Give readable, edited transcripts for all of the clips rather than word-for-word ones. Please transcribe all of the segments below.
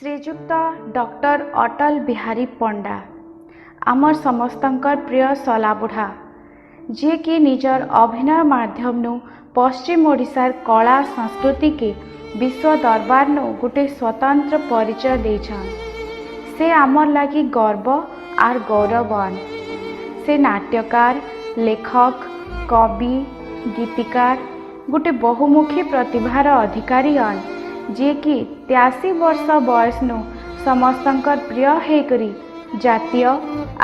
श्रीजुक्त doctor Atal Bihari पंडा आमर समस्तंकर प्रिय सलाबुढ़ा जे कि निजर अभिनय माध्यम नु पश्चिम ओडिशार कला संस्कृति के विश्व दरबार नु गोटे स्वतंत्र परिचय देछन। से आमर लागी गर्व आर गौरवान। से नाट्यकार, लेखक, कवि, गीतिकार गोटे बहुमुखी प्रतिभार अधिकारी हन जे कि 83 वर्ष बयस नु समस्तंकर प्रिय हेकरी जातीय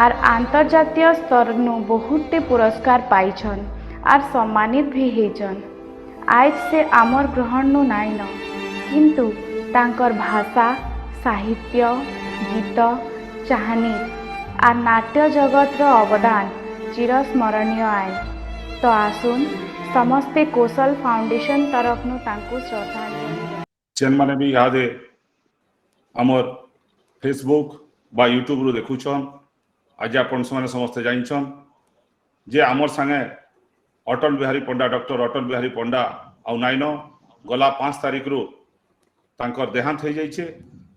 आर अंतर्जातीय स्तर नु बहुते पुरस्कार पाइछन आर सम्मानित भी हेचन। आज से आमर ग्रहण नु नाइन किंतु तांकर भाषा, साहित्य, गीत, चाहनी आर नाट्य जगत रो अवदान चिरस्मरणीय आए। तो आसुन समस्ते कौशल फाउंडेशन तरफ नु तांको श्रद्धांजलि जेन माने भी यादे आमर फेसबुक बा यूट्यूब रो देखुछन। आज आपण समाने समस्त जानिछन जे आमर संगे अटल बिहारी पंडा डॉक्टर अटल बिहारी पंडा आ नाइन गला 5 तारिख रो तांकर देहांत हो जाइछे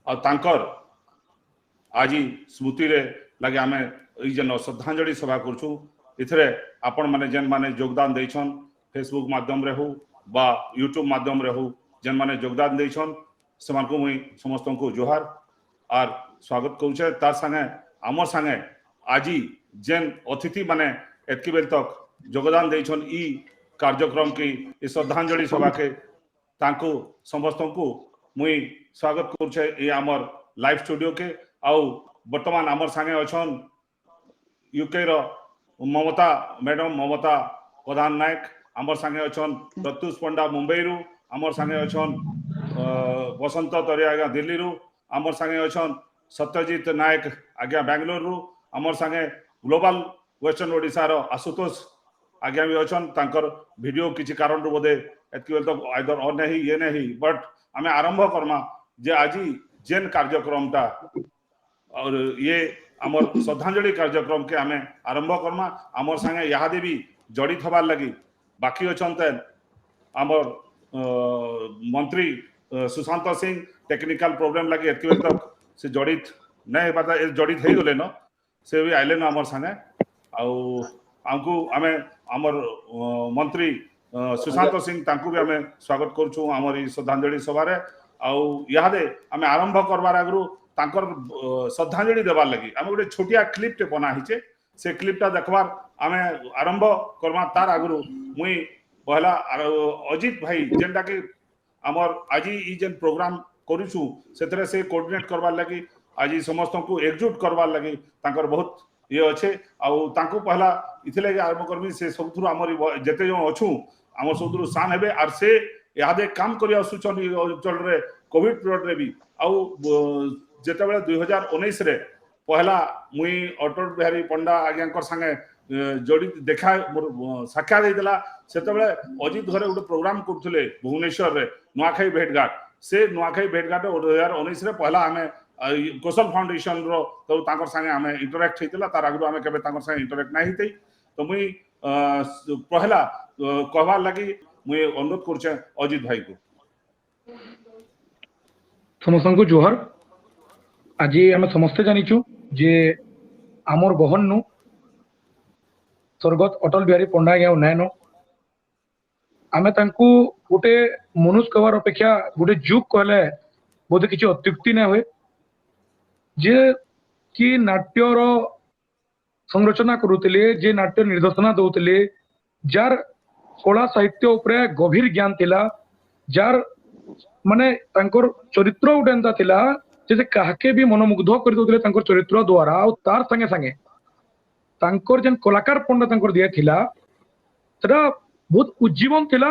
आ तांकर आज स्मृति रे लगे आमे ई जन श्रद्धांजलि सभा करछु। इथरे आपण माने जेन माने योगदान दैछन फेसबुक माध्यम रे हो बा यूट्यूब माध्यम रे हो जेन माने योगदान दैछन समान को मुई समस्त को जोहार आर स्वागत करूछे। तार संगे आमर संगे आज जेन अतिथि माने एतकी बेल तक योगदान दैछन ई कार्यक्रम की ई श्रद्धांजलि सभा के तांको समस्त को मुई स्वागत करूछे ई आमर लाइव स्टूडियो के। आउ वर्तमान आमर संगे अछन यूके रो ममता मैडम ममता प्रधान नायक आमर संगे अछन प्रत्युष पंडा मुंबई रु आमर संगे अछन बसंत तरिया आज्ञा दिल्ली रु आमर संगे अछन सत्यजित नायक आज्ञा बेंगलोर रु आमर संगे ग्लोबल वेस्टर्न ओडिशा रो आशुतोष आज्ञा भी अछन। तांकर वीडियो किछि कारण रु बोधे एतकी बेल तक आइदर और नहीं ये नहीं बट आमे आरंभ करमा जे आज जेन कार्यक्रमटा और ये आमर श्रद्धांजलि कार्यक्रम के आमे आरंभ करमा। आमर संगे यादे भी जड़ित हबार लगी बाकी अछन आमर मंत्री सुशांत सिंह टेक्निकल प्रॉब्लम लगी एतकी बेल तक से जड़ित नहीं पता जड़ित हो गले न से भी आइले न आमर संगे आमको आमे आमर मंत्री सुशांत सिंह तांको भी आमे स्वागत करछु आमर ई श्रद्धांजलि सभा रे। यादे आमे आरंभ करबार आगरु तांकर श्रद्धांजलि देबार लगी आमे गोटे छोटिया क्लिप टे बना हिचे से क्लिपटा देखबार आमे आरंभ करबा। तार आगरु मुई पहला अजित भाई जेनटा के आमर आज ई जेन प्रोग्राम करूछु सेतरे से कोऑर्डिनेट करबार लगी आज समस्त को एकजुट करबार लगी तांकर बहुत ये अच्छे आउ तांको पहला इथिले आरंभ करबी से सबथुरु आमर जते जो अछु आमर सबथुरु शान हेबे आर से यादे काम करिया सुचन अंचल रे कोविड पीरियड रे भी आउ जेते बेले 2019 रे पहला मुई अटल बिहारी पंडा आज्ञाकर संगे जोड़ी देखा साक्षात देला सेते बेले अजित घरे गोटे प्रोग्राम करथुले भुवनेश्वर रे नुआखाई भेटघाट से नुआखाई भेटघाट 2019 रे पहला हमें कौशल फाउंडेशन रो तो तांकर संगे हमें इंटरेक्ट हेतिला तार आगु हमें केबे तांकर संगे इंटरेक्ट नाही हेतै। तो मुई पहला कहबार लगी मुई अनुरोध करछे अजित भाई को। समस्त को जोहार। आज आम समस्ते जानिचु जे आमर बहन नु स्वर्गत अटल बिहारी पंडा या नायन आमे तांको गोटे मनुष्य कहवार अपेक्षा गोटे जुग कहले बोधे किछि अत्युक्ति ना हुए जे कि नाट्यर संरचना करुतिले जे नाट्य निर्देशना दउतिले जार कला साहित्य उपरे गभीर ज्ञान थिला जार माने तांकर चरित्र उडेंदा एंता थिला जे काहके भी मनमुग्ध कर दउतिले तांकर चरित्र द्वारा और तार संगे संगे तांकर जेन कलाकार पंडा तांकर दिया थिला सेटा बहुत उज्जीवन थिला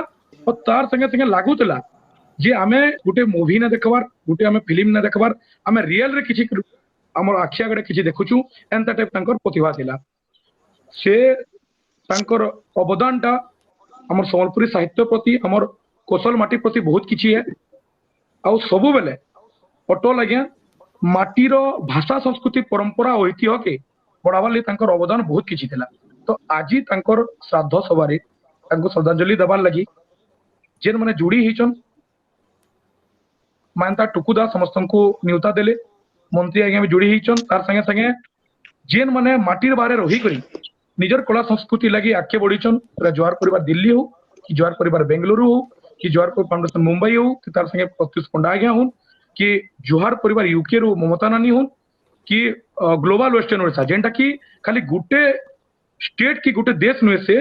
और तार संगे संगे लागू थिला जे आमे गुटे मूवी ना देखबार गुटे आमे फिल्म ना देखबार आमे रियल रे किछि हमर आखिया गडे किछि देखुछु एंता टाइप तांकर प्रतिभा थिला। से तांकर अवदानटा हमर सम्बलपुरी साहित्य प्रति हमर कौशल माटी प्रति बहुत किछि है आ सबु बेले अटल आज्ञा माटीर भाषा संस्कृति परंपरा ऐतिह्य के बढ़ावा ले तांकर अवदान बहुत किछि थिला। तो आज तांकर श्राद्ध सभारे तांको श्रद्धांजलि देबार लगी जेन माने जुड़ी हिचन मानता टुकुदा समस्त को न्यूता देले मंत्री आज्ञा भी जोड़ी होइछन तार संगे संगे जेन माने माटीर बारे रही करी निजर कला संस्कृति लगी आगे बढ़ीछन जवाहर परिवार दिल्ली हो कि जवाहर परिवार बेंगलुरु हो कि जवाहर फाउंडेशन मुंबई हो कि तार संगे प्रत्युष पंडा आज्ञा हो कि जवाहर परिवार यूके रु ममता नानी हो कि ग्लोबल वेस्टर्न ओडिशा जेनटा कि खाली गुटे स्टेट की गुटे देश नुहे से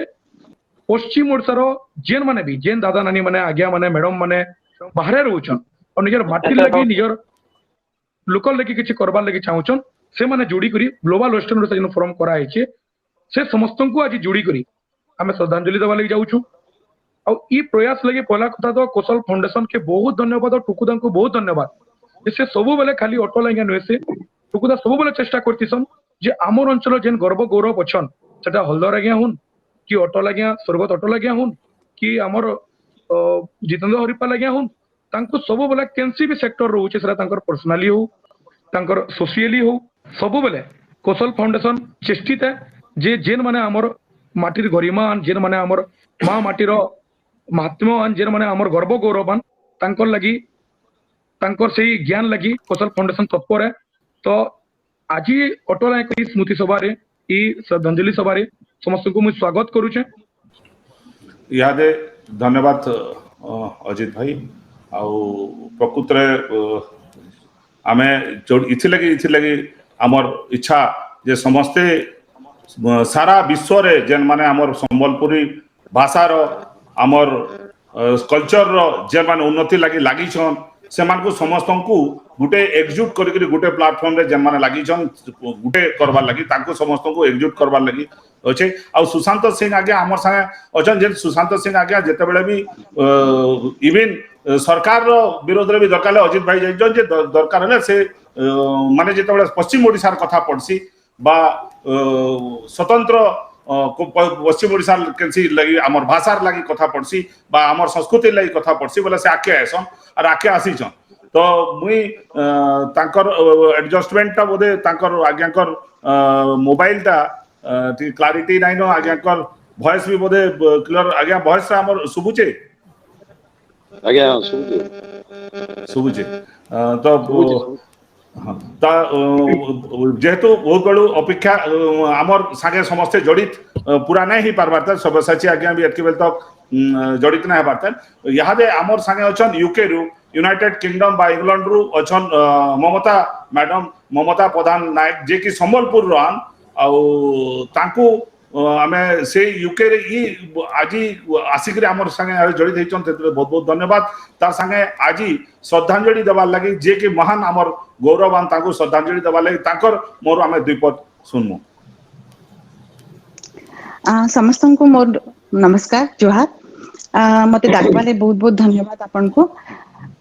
पश्चिम ओडिशा रो जेन माने भी जेन दादा नानी माने आज्ञा माने मैडम माने बाहर रोचन और निजर माटी लगी निजर लोकल लगी किछि करबार लगी चाहुचन से माने जोड़ी करी ग्लोबल वेस्टर्न ओडिशा जेन फोरम करा है से समस्त को आज जोड़ी करी आम श्रद्धांजलि देवा लगी जाऊँ आ प्रयास लगे पहला कथा तो कौशल फाउंडेशन के बहुत धन्यवाद और टुकुदा को बहुत धन्यवाद से सब बेले खाली अटल आज्ञा नुहे से टुकुदा सब बेले चेष्टा करतीसन जे आमर अंचल जेन गर्व गौरव अच्छन सेटा हलदर आज्ञा हुन कि अटल आज्ञा स्वर्गत अटल आज्ञा हुन कि आमर जितेंद्र हरिपाल आज्ञा हुन तांको सब बेले केनसी भी सेक्टर रोचे सेटा तांकर पर्सनाली हो तांकर सोशियली हो सब बेले कौशल फाउंडेशन चेष्टित है जे जेन माने आमर माटीर गरिमा जेन माने आमर माँ माटीर महात्म्यवान जेन माने आमर गर्व गौरवान तांकर लगी तांकर से ज्ञान लगी कौशल फाउंडेशन तत्पर है तो आज अटल नायक स्मृति सभा श्रद्धांजलि सभा समस्त को मुझे स्वागत करुचे इहादे धन्यवाद अजित भाई आउ प्रकृत आमे इथि लगी आमर इच्छा जे समस्ते सारा विश्व रे जेन माने आमर संबलपुरी भाषा रो आमर कल्चर रो जेन माने उन्नति लगी छन से मान को समस्त को गुटे एकजुट करी गुटे प्लेटफॉर्म रे जेन माने लगी छन गुटे करबार लगी ताको समस्त को एकजुट करबार लगी अच्छे आ सुशांत सिंह आगे आमर संगे अछन जे सुशांत सिंह आगे जेते बेले भी इवन सरकार रो विरोध रे भी दरकार अजित भाई जाइजन जे दरकार हले से माने जेते बेले पश्चिम ओडिसा कथा पड़सी बा स्वतंत्र पश्चिम ओडिशा केनसी लगी आमर भाषार लगी कथा पड़सी बा आमर संस्कृति लगी कथा पड़सी बोले से आके आसन और आके आसीछन तो मुई तांकर एडजस्टमेंट ता बोधे तांकर आज्ञाकर मोबाइल ता क्लैरिटी नाइन नो आज्ञाकर वॉइस भी बोधे क्लियर आज्ञा वॉइस आमर सुबुचे आज्ञा सुबुचे तो हाँ जेहेतु बहुत बड़ू अपेक्षा आमर सागे समस्ते जड़ित पूरा नहीं ही पारबार सब्यसाची आज्ञा भी एतके बेल तक जड़ित नहीं पारता यहाँ दे आमर सागे अछन यूके रु यूनाइटेड किंगडम बा इंग्लैंड रु अछन ममता मैडम ममता प्रधान नायक जे कि संबलपुर रहन आउ तांकू आमे से यूके रे आज आसिक आमर संगे जड़ित होइछन बहुत बहुत धन्यवाद तार संगे आज श्रद्धांजलि देवार लगी जे कि महान आमर गौरवान तांको श्रद्धांजलि देवार लगी तांकर मोर आमे दुई पद सुनमु समस्त को मोर नमस्कार जोहार मते डाकबाले बहुत बहुत धन्यवाद आपन को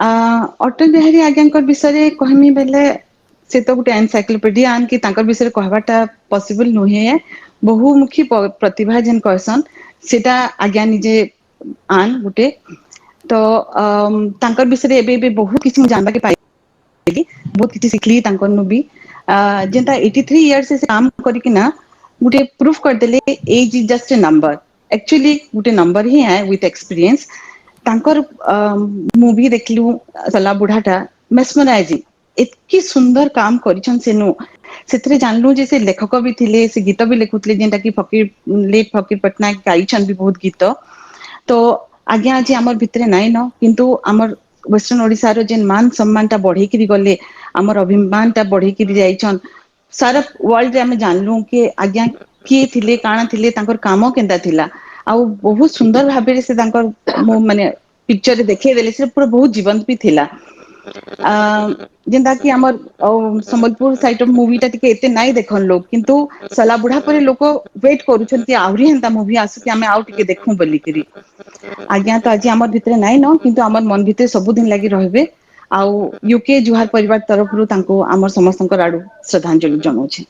अटल बिहारी आज्ञाकर विषय कहमी बेले से तो गोटे एनसाइक्लोपीडिया आन कि तांकर विषय कहबाटा पॉसिबल नुहे है बहुमुखी प्रतिभा जेन कहसन सेटा आज्ञा निजे आन गोटे तो तांकर विषय एबे बहुत किछि जानबा के पाइली बहुत किछि सिखली तांकर नु भी जेंता 83 इयर्स से काम करिकि ना गोटे प्रूफ कर देले age is just a number actually गोटे नंबर ही है विथ एक्सपीरियंस तांकर मूवी देखलु सला बुढ़ाटा मेस्मराइजिंग एतकी सुंदर काम करिछन सेनु सेतरे जानलु जे से लेखक भी थिले से गीत भी लिखुतले जेंटा कि फकीर लेट फकीर पटनायक गाइछन भी बहुत गीत तो आज्ञा आज हमर भितरे नाइ न किंतु हमर वेस्टर्न ओडिसा रो जेन मान सम्मान ता बढ़ी करी गले हमर अभिमान ता बढ़ी करी जाइछन सारा वर्ल्ड रे हम जानलु कि आज्ञा किए थिले काना थिले तांकर काम केंदा थिला आ बहुत सुंदर भाबे से तांकर माने पिक्चर रे देखे देले से पूरा बहुत जीवंत भी थिला जेंदा कि हमर संबलपुर साइड ऑफ मूवी ता टिके एते नाइ देखन लोग किंतु सला बुढ़ा परे लोक वेट करूछन कि आवरी हंता मूवी आसु कि हमें आउ टिके देखू बोली करी आज्ञा तो आज हमर भितरे नाइ न किंतु हमर मन भितरे सब दिन लागि रहबे आउ यूके जुहार परिवार तरफ रु तांको हमर समस्तंकर आडू श्रद्धांजलि जनाउछि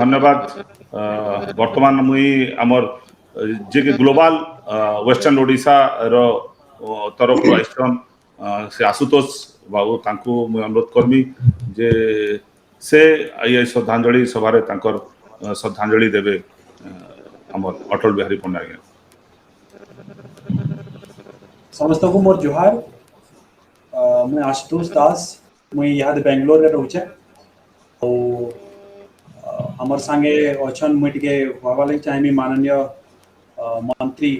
धन्यवाद वर्तमान मुई हमर जे के ग्लोबल वेस्टर्न ओडिशा रो तरफ रु आइछन से आशुतोष बाबू तांको मुई अनुरोध करमी जे से ये श्रद्धांजलि सभा रे तांकर श्रद्धांजलि देबे हमर अटल बिहारी पंडा समस्त को मोर जोहार मुझे आशुतोष दास मुझे यहाँ बेंगलोर रे रोचे आमर संगे अच्छन मुझे टिके कहवा लगी चाहिए माननीय मंत्री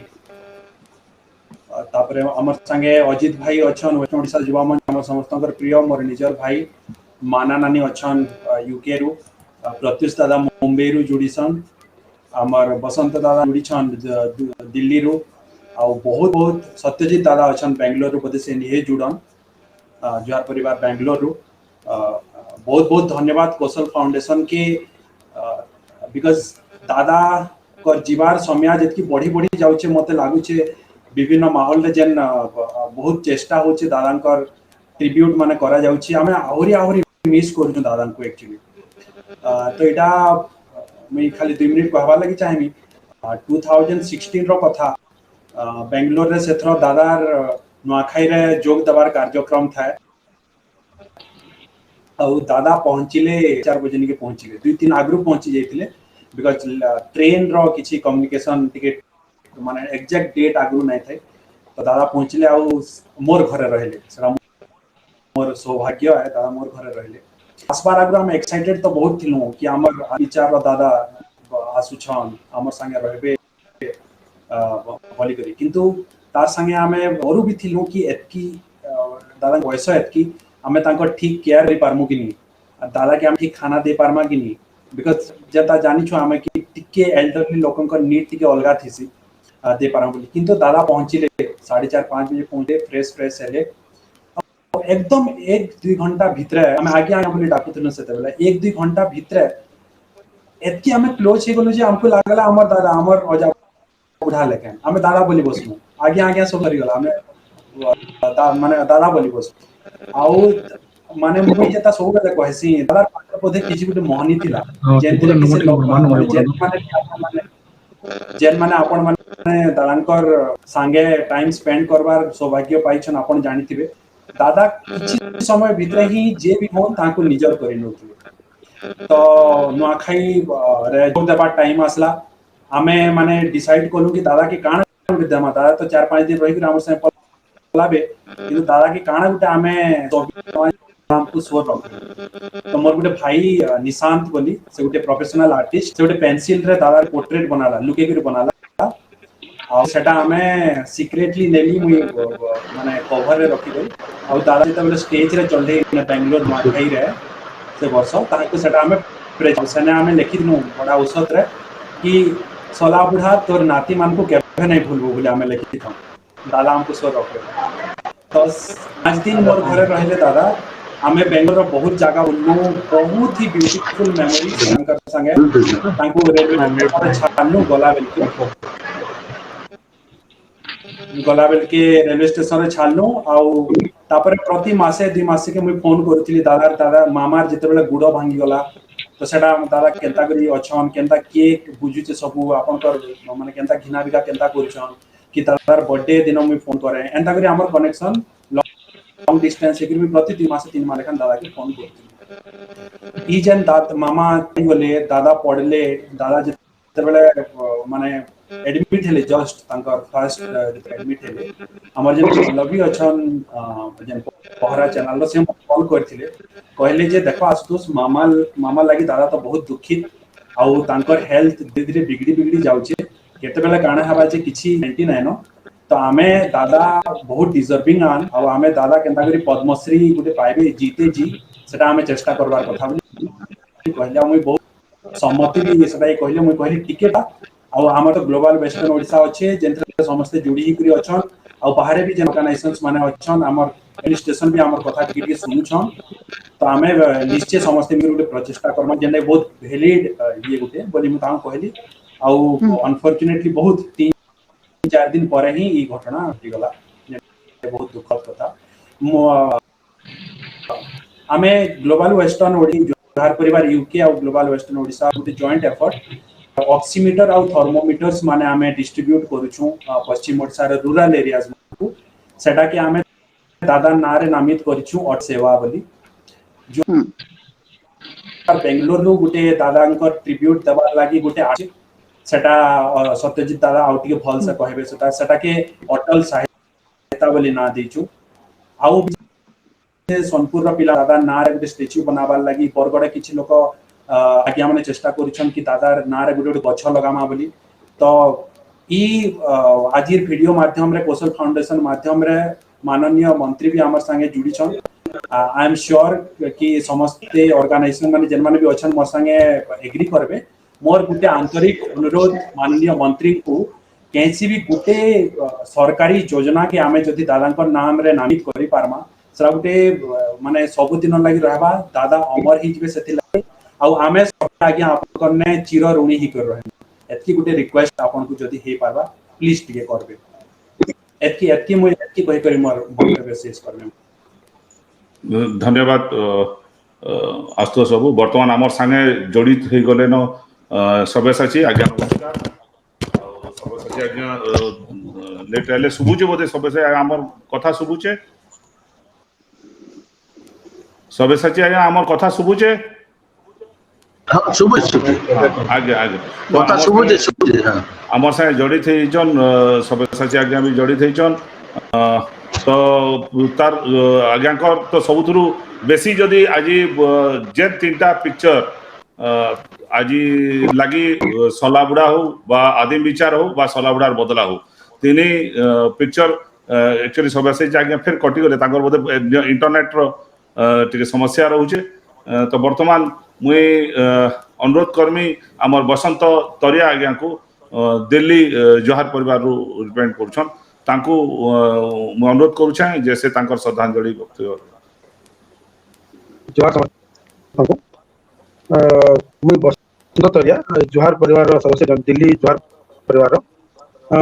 तापर आमर संगे अजित भाई अच्छन वेस्ट ओडिशा युवा मंच आम समस्त प्रिय मोर निजर भाई माना नानी अच्छन यूके रु प्रत्युष दादा मुंबई रु जुड़ीसन आमर बसंत दादा जुड़ीछन दिल्ली रु आ बहुत बहुत सत्यजीत दादा अच्छन बेंगलोर रु बोधे से निहे जुड़न जुहार परिवार बेंगलोर रु बहुत बहुत धन्यवाद कौशल फाउंडेशन के बिकॉज दादा कर जीवार समय जितकी बढ़ी बढ़ी जाउछे मते लागुछे विभिन्न माहौल रे जेन बहुत चेष्टा होचे दादांकर ट्रिब्यूट माने करा जाउछी हमें आहुरी आहुरी मिस करछु दादान को एक्चुअली तो एटा मैं खाली 2 मिनिट कहबा लागि चाहेमी 2016 रो कथा बेंगलोर रे सेथरो दादार नुआखाई रे जोग दबार कार्यक्रम था और दादा पहुंचिले 4 बजे के पहुंचिले 2-3 आगु पहुंची जाइतिले बिकॉज ट्रेन रो किछि कम्युनिकेशन टिकट माने एग्जैक्ट डेट आगु नै थे तो दादा पहुंचिले आ मोर घरे रहले सेरा मोर सौभाग्य है दादा मोर घरे रहले आसबार आगु हम एक्साइटेड तो बहुत थिलु कि हमर विचार रो दादा आसुछन हमर संगे रहबे बोली करी किंतु तार संगे हमें और भी थिलु कि एतकी दादा वयस एतकी हमें तांको ठीक केयर दे पारमु कि नहीं दादा के हम ठीक खाना दे पारमा कि नहीं बिकॉज जता जानि छु हमें कि टिके एल्डरली लोकन को नीड टिके अलगा थिसी दे पारम बोली किंतु दादा पहुंचिले 4:30-5 बजे पहुंचे फ्रेश हेले एकदम 1-2 घंटा भीतर हमें आगे आगे बोली डाकुतन से बेला 1-2 घंटा भीतर एतकी हमें क्लोज हे गेलो जे हमको लागला हमर दादा हमर अजा उठा लेके हमें दादा बोली बसनु आगे आगे सब करी गला हमें माने दादा बोली बस आउ माने मुई जेता सब बेले कहसी दादा पदे किछि गुटे मोहनी थिला जेन माने आपण माने दादांकर संगे टाइम स्पेंड करबार सौभाग्य पाइछन आपण जानिथिबे दादा किछि समय भीतर ही जे भी हो ताको निजर करि नथि तो नुआखाई रे जोग देबा टाइम आसला हमें माने डिसाइड कलु कि दादा के काना विद्यामा दादा तो 4-5 दिन रहि हमर से लाबे किंतु दादा के काना गुटे हमें हमको स्वर रख तो मोर गुटे भाई निशांत बोली से गुटे प्रोफेशनल आर्टिस्ट से गुटे पेंसिल रे दादा पोर्ट्रेट बनाला लुके के बनाला आ सेटा हमें सीक्रेटली नेली मुई माने कवर रे रखी गई आ दादा जेता बेले स्टेज रे चढ़े बेंगलोर माखाई रे से वर्ष ताको सेटा हमें प्रेजेंट हमें लिखि दिनु बड़ा औसत रे कि सला बुढ़ा तोर नाती मान को केबे नहीं भूलबो बोले हमें लिखि था दादा हमको स्वर रखे तो 5 दिन मोर घरे रहले दादा हमें बेंगलोर बहुत जगह बुल्लू बहुत ही ब्यूटीफुल मेमोरीज संकर संगे तांको रेलवे स्टेशन छानू गलाबेल के रेलवे स्टेशन रे छानू आउ तापर प्रति मासे 2 मासे के मुई फोन करथिली दादा मामार जते बेले गुड़ भांगी गला तो सेटा दादा केंता करी अछन केंता केक बुझुचे सब आपन कर माने केंता घिना बिका केंता करछन कि दादार बर्थडे दिन मुई फोन करे एंता करी हमर कनेक्शन लॉन्ग डिस्टेंस एग्री में प्रति 2 मासे 3 मास लेखन दादा के फोन करती ई जन दादा मामा बोले दादा पढ़ले दादा जते बेले माने एडमिट हेले जस्ट तांकर फर्स्ट एडमिट हेले हमर जन लवी अछन जन पहरा चैनल से कॉल करथिले कहले जे देखो आसुतोष मामा लागि दादा तो बहुत दुखित आउ तांकर हेल्थ धीरे धीरे बिगड़ी जाउचे केते बेले काना हबा जे किछि 99 तो आमे दादा बहुत डिजर्विंग आन और आमे दादा केंता करी पद्मश्री गुटे पाइबे जीते जी सेटा आमे चेष्टा करबार कथा बोली कहले मुई बहुत सम्मति भी सेटा कहले मुई कहली टिकेट और हमर तो ग्लोबल वेस्टर्न ओडिशा अच्छे जेंत्र समस्त जुड़ी ही करी अछन और बाहर भी जेन ऑर्गेनाइजेशंस माने अछन हमर स्टेशन भी हमर कथा टिके सुनुछन तो आमे निश्चय समस्त मिल गुटे प्रचेष्टा करम जेने बहुत वैलिड ये गुटे बोली मु ता कहली और अनफॉर्चूनेटली बहुत 3-4 दिन पर ही ई घटना घटी गला बहुत दुखद कथा आमे ग्लोबल वेस्टर्न ओडी जोहार परिवार यूके और ग्लोबल वेस्टर्न ओडिशा गुटे जॉइंट एफर्ट ऑक्सीमीटर और थर्मोमीटर्स माने आमे डिस्ट्रीब्यूट करूछु पश्चिम ओडिशा रे रूरल एरियाज को सेटा के आमे दादा नारे नामित करिछु अट सेवा बोली जो बेंगलोर रो गुटे दादांकर ट्रिब्यूट दबा लागि गुटे सेटा सत्यजित दादा आउटी के भल से कहबे सेटा के अटल सहायता बोली ना देछु आउ सोनपुर पिला दादा ना रे गोटे स्टेच्यू बनाबार लगी बरगड़े किछि लोक आज्ञा माने चेष्टा करिछन कि दादा ना रे गोटे गछ लगामा बोली तो ई आज वीडियो माध्यम रे कौशल फाउंडेशन माध्यम रे माननीय मंत्री भी हमर संगे जुड़ी छन आई एम श्योर कि समस्त ऑर्गेनाइजेशन माने जन माने भी अछन मोर संगे एग्री करबे मोर गुटे आंतरिक अनुरोध माननीय मंत्री को कैसी भी गुटे सरकारी योजना के आमे जदि दादा नाम रे नामित करि पारमा सरा गुटे माने सब दिन लागि रहबा दादा अमर ही जबे सेति लागि आ आमे सब आगे आपन ने चिर ऋणी ही कर रहे एतकी गुटे रिक्वेस्ट आपन को जदि हे पारबा प्लीज टिके करबे एतकी मु एतकी कहि करी मोर वक्तव्य शेष करबे धन्यवाद आशुतोष बाबू वर्तमान आमर संगे जड़ित हो गले न सब्यसाची आज्ञा नमस्कार सब्यसाची आज्ञा लेट आले सुबुचे बोधे सब्यसाची आमर कथा सुबुचे सब्यसाची आज्ञा आमर कथा सुबुचे हाँ सुबुचे आगे आगे कथा सुबुचे हाँ आमर संगे जड़ित होइछन सब्यसाची आज्ञा भी जड़ित होइछन तो तार आज्ञाकर तो सबुथुरु बेसी जदि आज जे तीनटा पिक्चर आज लगी सलाबुड़ा हो बा आदिम विचार हो बा सलाबुड़ार बदला हो तीन पिक्चर एक्चुअली सब्यसाची आज्ञा फिर कटि गले तांकर बोधे इंटरनेट रो टिके समस्या रहउचे तो वर्तमान मुई अनुरोध करमी हमर बसंत तरिया आज्ञा को दिल्ली जोहार परिवार रू रिप्रेजेंट करछन तांको मु अनुरोध करूछे जैसे तांकर श्रद्धांजलि वक्तव्य जोहार मुई बसंत तरिया जोहार परिवार सदस्य दिल्ली जोहार परिवार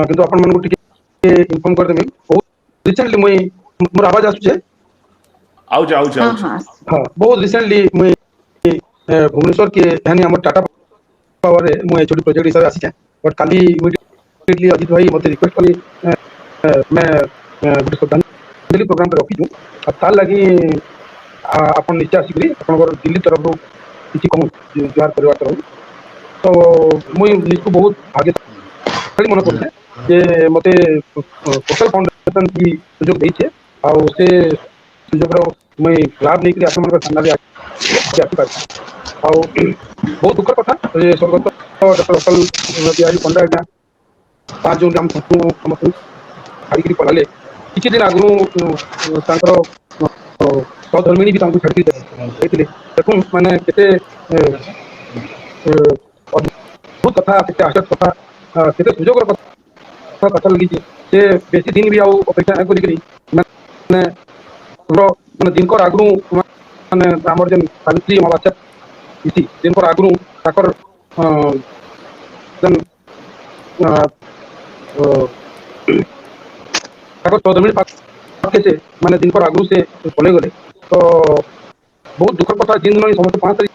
किंतु आपण मन को टिके इन्फॉर्म कर देमी बहुत रिसेंटली मुई मोर आवाज आछे आउछ हां बहुत रिसेंटली मुई भुवनेश्वर के यानी हमर टाटा पावर रे मुई छोटी प्रोजेक्ट हिसाब आसी बट काली इमीडिएटली अजित भाई मते रिक्वेस्ट कली मैं गुटे श्रद्धांजलि प्रोग्राम पे रखी तार लगी आपन निश्चय आसिक आपन दिल्ली तरफ किसी कहूँ जोहार परिवार तरफ तो मुई निजको बहुत भाग्यशाली मन करुचे जे मते कौशल फाउंडेशन की सुजोग देइछे आ से सुजोग मुई लाभ नहीं करी आपन सामने आसी पार आ बहुत दुखर कथा स्वर्गत डॉक्टर अटल बिहारी पंडा आज्ञा 5 जून हम समस्त छाड़ी पढ़ाले किसी दिन आगु सहधर्मिणी भी छाड़ी देखूँ मैंने केते अद्भुत कथा केते आश्चर्य कथा केते सुजोग कथा कथा लगी से बेसी दिन भी आउ अपेक्षा न करी मैंने माने दिनकर आगु माने हमर जन सावित्री अमावास्या इसी दिनकर आगु ताकर जन चौदह पाके से मैंने दिन पर आगु से पलि गले तो बहुत दुखर कथा जिन दिन समस्त 5 तारीख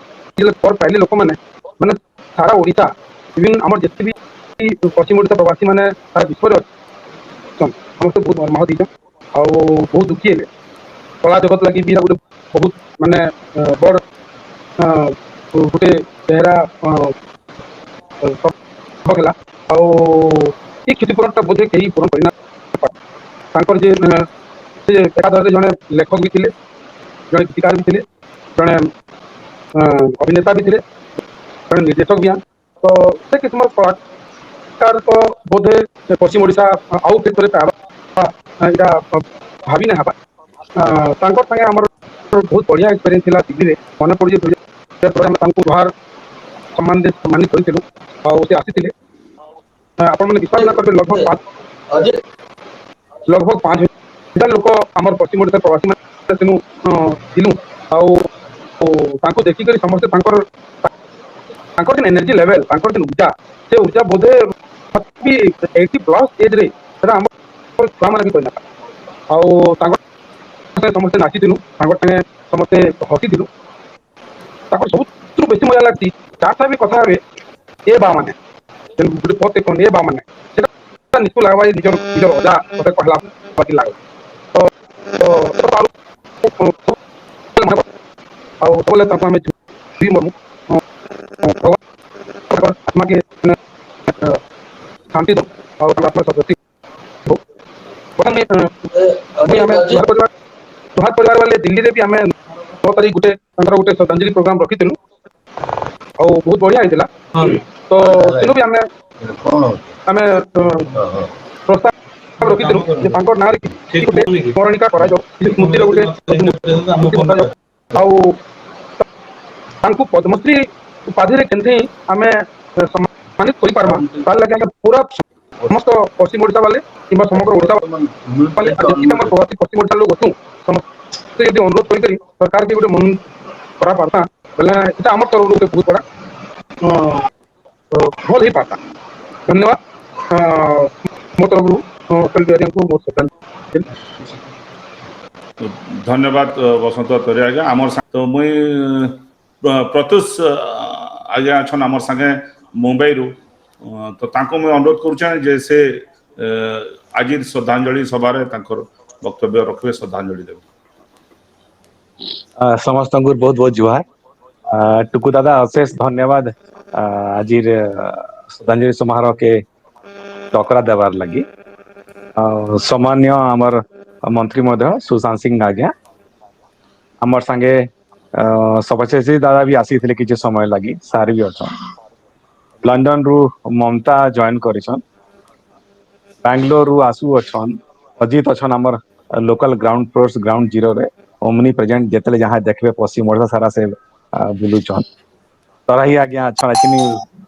पर पहले लोक मैंने मैंने सारा ओडिशा इवन आम जिते भी पश्चिम ओडिशा प्रवासी मैंने सारा विश्व समस्त बहुत मरमाह दी आ बहुत दुखी है कला जगत लगी भी गोटे बहुत माने बड़ गोटे चेहरा सबला ये क्षतिपूरण बोधे कहीं पूरण करना जे एकाधारे जड़े लेखक भी थे जड़े गीतकार भी थे जड़े अभिनेता भी थे जड़े निर्देशक भी तो से किस्म कलाकार तो बोधे पश्चिम ओडिशा आउ के भावी ना संगे आम बहुत बढ़िया एक्सपीरियंस था दिल्ली में मन पड़ी जोहार सम्मानित करते आसी आप विश्वास न करेंगे लगभग 5,000 लोक आम पश्चिम ओडिशा प्रवासी दिलु आउ देखिक समस्त एनर्जी लेवल ऊर्जा से ऊर्जा बोधे 80+ एज रे छुआ मैंने भी कहना आउ समस्ते नाचिलु समस्ते हसीलु सब बेसी मजा लगती चार भी कथा ए बा मैंने गोटे पद देखते ए बा मैंने निश्चय लगवा निजर निजर अजा मत कहला बाकी लगे तो आम मरमु आत्मा के शांति दो आत्मा सदस्य जोहार परिवार वाले दिल्ली रे भी आमे 9 तारीख गुटे अंदर गुटे श्रद्धांजलि प्रोग्राम रखिथिलु और बहुत बढ़िया होइतिला तो तिनु भी आमे प्रस्ताव रखिथिलु जे तांकर नारे कि गुटे स्मरणिका करा जाऊ स्मृति रो गुटे ଆଉ ତାଙ୍କୁ ପଦ୍ମଶ୍ରୀ ଉପାଧିରେ କେମିତି ଆମେ ସମ୍ମାନିତ କରିପାରମା ତାର ଲାଗି ଆମେ ପୁରା ସମସ୍ତ ପଶ୍ଚିମ ଓଡ଼ିଶା ବାଲେ କିମ୍ବା ସମଗ୍ର ଓଡ଼ିଶା ବାଲେ ଯେତିକି ଆମର ପ୍ରବାସୀ ପଶ୍ଚିମ ଓଡ଼ିଶା ଲୋକ ଅଛୁ ସମସ୍ତେ ଯଦି ଅନୁରୋଧ କରିକରି ସରକାର କି ଗୋଟେ ମନ କରା ପାରତା ବୋଲେ ଏଟା ଆମର ତରଫରୁ ଗୋଟେ ବହୁତ ବड़ा ଭଲ ହେଇପାରତା ଧନ୍ୟବାଦ ମୋ ତରଫରୁ ଅଟଳ ବିହାରୀଙ୍କୁ ବହୁତ ଶ୍ରଦ୍ଧାଞ୍ଜଳି धन्यवाद बसंत तोरे आज्ञा आमर तो मुई प्रत्युष आज्ञा छन आमर संगे मुंबई रु तो तांको मुई अनुरोध करूछे जे से आज श्रद्धांजलि सभा रे तांकर वक्तव्य रखबे श्रद्धांजलि देबे समस्त को बहुत बहुत जुहार टुकु दादा अशेष धन्यवाद आज श्रद्धांजलि समारोह के टकरा देवार लगी सामान्य आमर मंत्री महोदय सुशांत सिंह आज्ञा आमर संगे सबसे दादा भी आसी थे किसी समय लगी सार भी अच्छा लंडन रु ममता जॉइन करिछन बैंगलोर रु आसु अच्छन अजित अच्छन आमर local ground floors ground zero रे ओमनी प्रेजेंट जेतले जहाँ देखबे पश्चिम ओडिशा सारा से बुलुछन तोरा ही आज्ञा अच्छा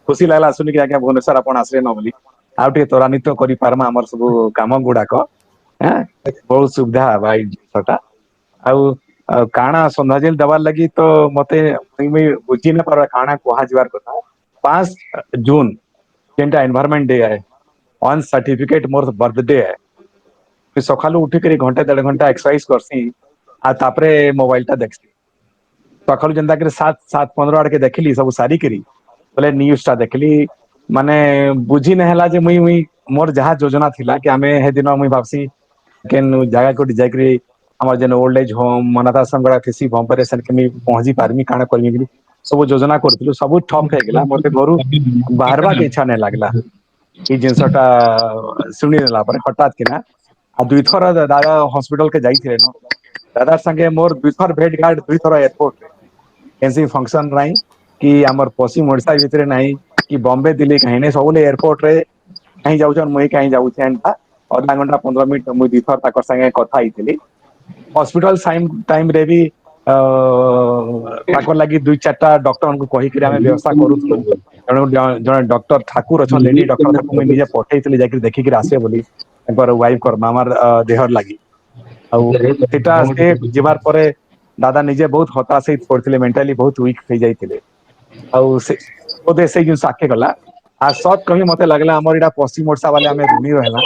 खुशी लागला सुनी कि आज्ञा भुवनेश्वर आपण आसरे न बोली आउ टे त्वरान्वित करि पारमा हमर सब काम गुडाक बहुत सुविधा भाई जिनसटा आउ काना श्रद्धांजलि देवार लगी तो मते बुझी न पार काना कहा जवार कथा 5 जून जेंटा एनवायरनमेंट डे है ऑन सर्टिफिकेट मोर बर्थडे है सकालू उठी करी घंटे 1.5 घंटा एक्सरसाइज करसी आ तापरे मोबाइल टा देखसी सकालू जेंता करे 7:15 आड़ के देखली सब सारी करी बोले न्यूज टा देखली माने बुझी न हला जे मुई मोर जहा योजना थिला कि हमें हे दिन मुई भाबसी केन जगह को जाकरी हमर जन ओल्ड एज होम मनाता संगड़ा किसी होम पर के मी पहुंची पारमी काना करमी कि सब योजना करथिलु सब ठप हे गेला मोते घरु बाहरवा के इच्छा नै लागला ई जिंसटा सुनी नेला पर हठात किना आ दुई थर दादा हॉस्पिटल के जाई थिले न दादा संगे मोर दुई थर भेट गार्ड दुई थर एयरपोर्ट रे एनसी फंक्शन राई कि हमर पश्चिम ओडिशा भितरे नाही कि बॉम्बे दिल्ली कहीं नहीं सब एयरपोर्ट रे कहीं जाउछन मुई कहीं जाउछे एंता आधा घंटा 15 मिनट मुई दुई थर ताकर संगे कथा आइतिली हॉस्पिटल टाइम रे भी ताकर लगी 2-4टा डॉक्टर को कहि कि हमें व्यवस्था करूथु जने डॉक्टर ठाकुर अच्छा लेडी डॉक्टर ताको मुई निजे पठैतिली जाकि देखि कि आसे बोली एकबार वाइफ कर मामार देहर लागी आ सेटा से जीवार परे दादा निजे बहुत हताश ही पड़थिले मेंटली बहुत वीक થઈ जाइतिले आ से ओदे से जिन साखे गला आ सत कही मते लागला हमर इडा पश्चिम ओडिशा वाले हमें ऋणी रहला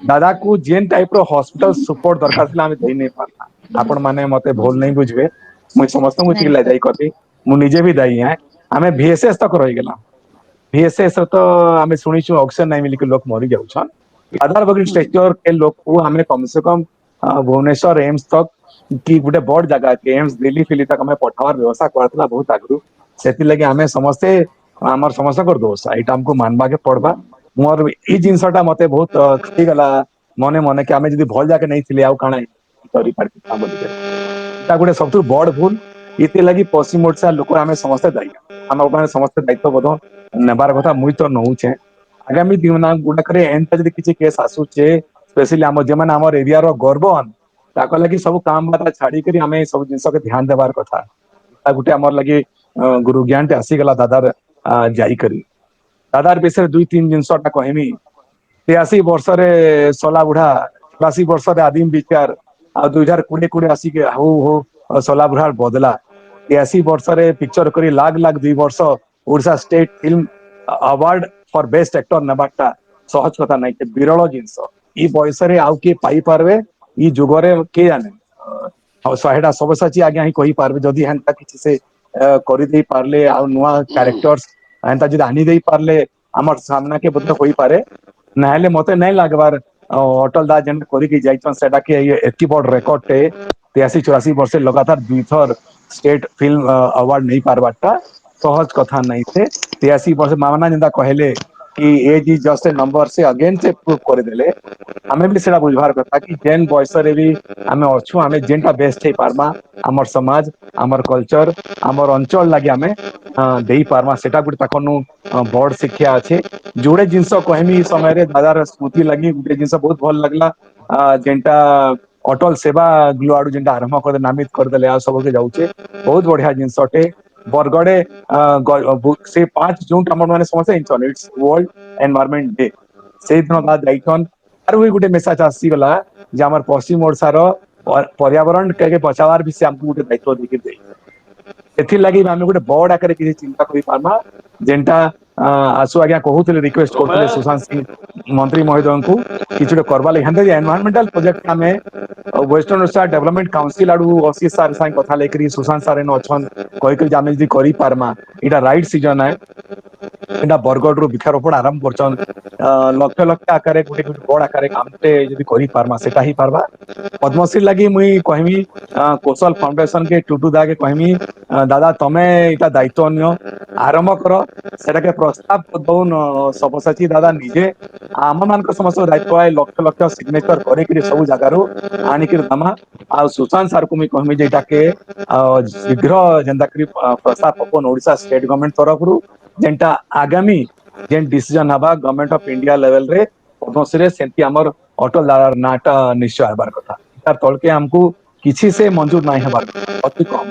दादा को जेन टाइप रो हॉस्पिटल सपोर्ट दरकार थिला हमें देई नै पारला आपण माने मते भूल नहीं बुझबे मुई समस्त मु चिल्ला जाई करती मु निजे भी दाई है हमें VSS तक रही गेला VSS तो हमें सुनी छु ऑक्सीजन नहीं मिली के लोग मरी जाउछन आधार बगल स्ट्रक्चर के लोग को हमें कम से कम भुवनेश्वर एम्स तक कि गोटे बड़ जगह के एम्स दिल्ली फिली तक हमें पठावार व्यवस्था करतला बहुत आगु सेति लगे हमें समस्ते हमर समस्या कर दोस्त एटा हमको मानबा के पड़बा मोर ई जिंसटा मते बहुत खी गला मने मने कि हमें जदी भल जाके नहीं थिले आउ काना करी पारती काम बोली एटा गोटे सबथु बड़ भूल इते लगी पश्चिम ओडिशा लोक हमें समस्ते दायी हम माने समस्ते दायित्व बोध नेबार कथा मुई तो नहुचे आगामी दिन गुडा एंता जदी किछि केस आसुचे स्पेशली हम जे माने हमर एरिया रो गर्वन ताको लगी सब काम बाता छाड़ी करी हमें सब जिंस के ध्यान देबार कथा गुटे हमर लगी गुरु ज्ञान ते आसी गला दादार जाई करी दादार विषय 2-3 जिनसटा कहमी 83 वर्ष रे सोला बुढ़ा 84 वर्ष रे आदिम विचार आ 2020 आसी के हो सोला बुढ़ा बदला 83 वर्ष रे पिक्चर करी लाग 2 वर्ष Odisha state film award for best actor नबाटा सहज कथा नहीं के विरल जिंस ई बयस रे आउ के पाई पारबे ई जुगरे के जाने आ सहेडा सब सची आज्ञा ही कहि पारबे जदी हंता किछि से करि दे पारले आ नुवा कैरेक्टर्स हंता जदी आनी दे पारले हमर सामना के बदले होई पारे नाहले मते नहीं लागबार अटल दा जन करि के जाइछन सेटा के एति बड़ रिकॉर्ड टे 83-84 वर्ष लगातार 2 थर स्टेट फिल्म अवार्ड नहीं पारबाटा सहज कथा नहीं थे 83 वर्ष मामना जिंदा कहले कि age is just a number से अगेन से प्रूव कर देले आमे भी सेटा बुझवार कथा कि जेन बयस रे भी आमे अछु आमे जेनटा बेस्ट हे पारमा हमर समाज हमर कल्चर हमर अंचल लागि आमे देई पारमा सेटा गुटे ताकनु बड़ शिक्षा अछि जोड़े जिनस कहमी समय रे दादार स्मृति लगी गुटे जिनस बहुत भल लगला जेनटा अटल सेवा गृह आडू जेनटा आरंभ कर नामित करदेले आ सब के जाउचे बहुत बढ़िया जिनसटे बरगड़े से 5 जून हमर माने समस्या इट्स वर्ल्ड एनवायरनमेंट डे से दिन बाद जाइछन आर वही गुटे मेसेज आसी गला जे हमर पश्चिम ओडिसा रो पर्यावरण के बचावार भी से हमको गुटे दायित्व देके दे एथि लागि आमे गुटे बड़ आकर किसी चिंता करि पारमा जेनटा आसु आज्ञा कहूले रिक्वेस्ट करते सुशांत सिंह मंत्री महोदय को किसी करवा लगे एनवायरमेंटल प्रोजेक्ट आम वेस्टर्न ओडिशा डेवलपमेंट काउंसिल आडू असी सार साथ कथा लेकर सुशांत सार अच्छन कहीकि आम जी करमा इटा राइट सीजन है एटा बरगढ़ वृक्षारोपण आरंभ करछन लक्ष लक्ष आकार गोटे बड़ आकार कामटे जदि करि पारमा सेटा ही पारबा पद्मश्री लगी मुई कहमी कौशल फाउंडेशन के टुटू दा के कहमी दादा तमे इटा दायित्व नियो आरंभ कर सेटा के प्रस्ताव दौन सबसाची दादा निजे आम मान समस्त दायित्व है लक्ष लक्ष सिग्नेचर कर सब जगार आनिक दमा आ सुशांत सार को मुई कहमी जे इटा के शीघ्र जेनता प्रस्ताव पवन ओडिशा स्टेट गवर्नमेंट तरफ रु जेनटा आगामी जेन डिसीजन हबा गवर्नमेंट ऑफ इंडिया लेवल रे पद्मश्री सेंती हमर अटल दादार नाटा निश्चय हबार कथा तार तलके हमको किछि से मंजूर नाही हबार अति कम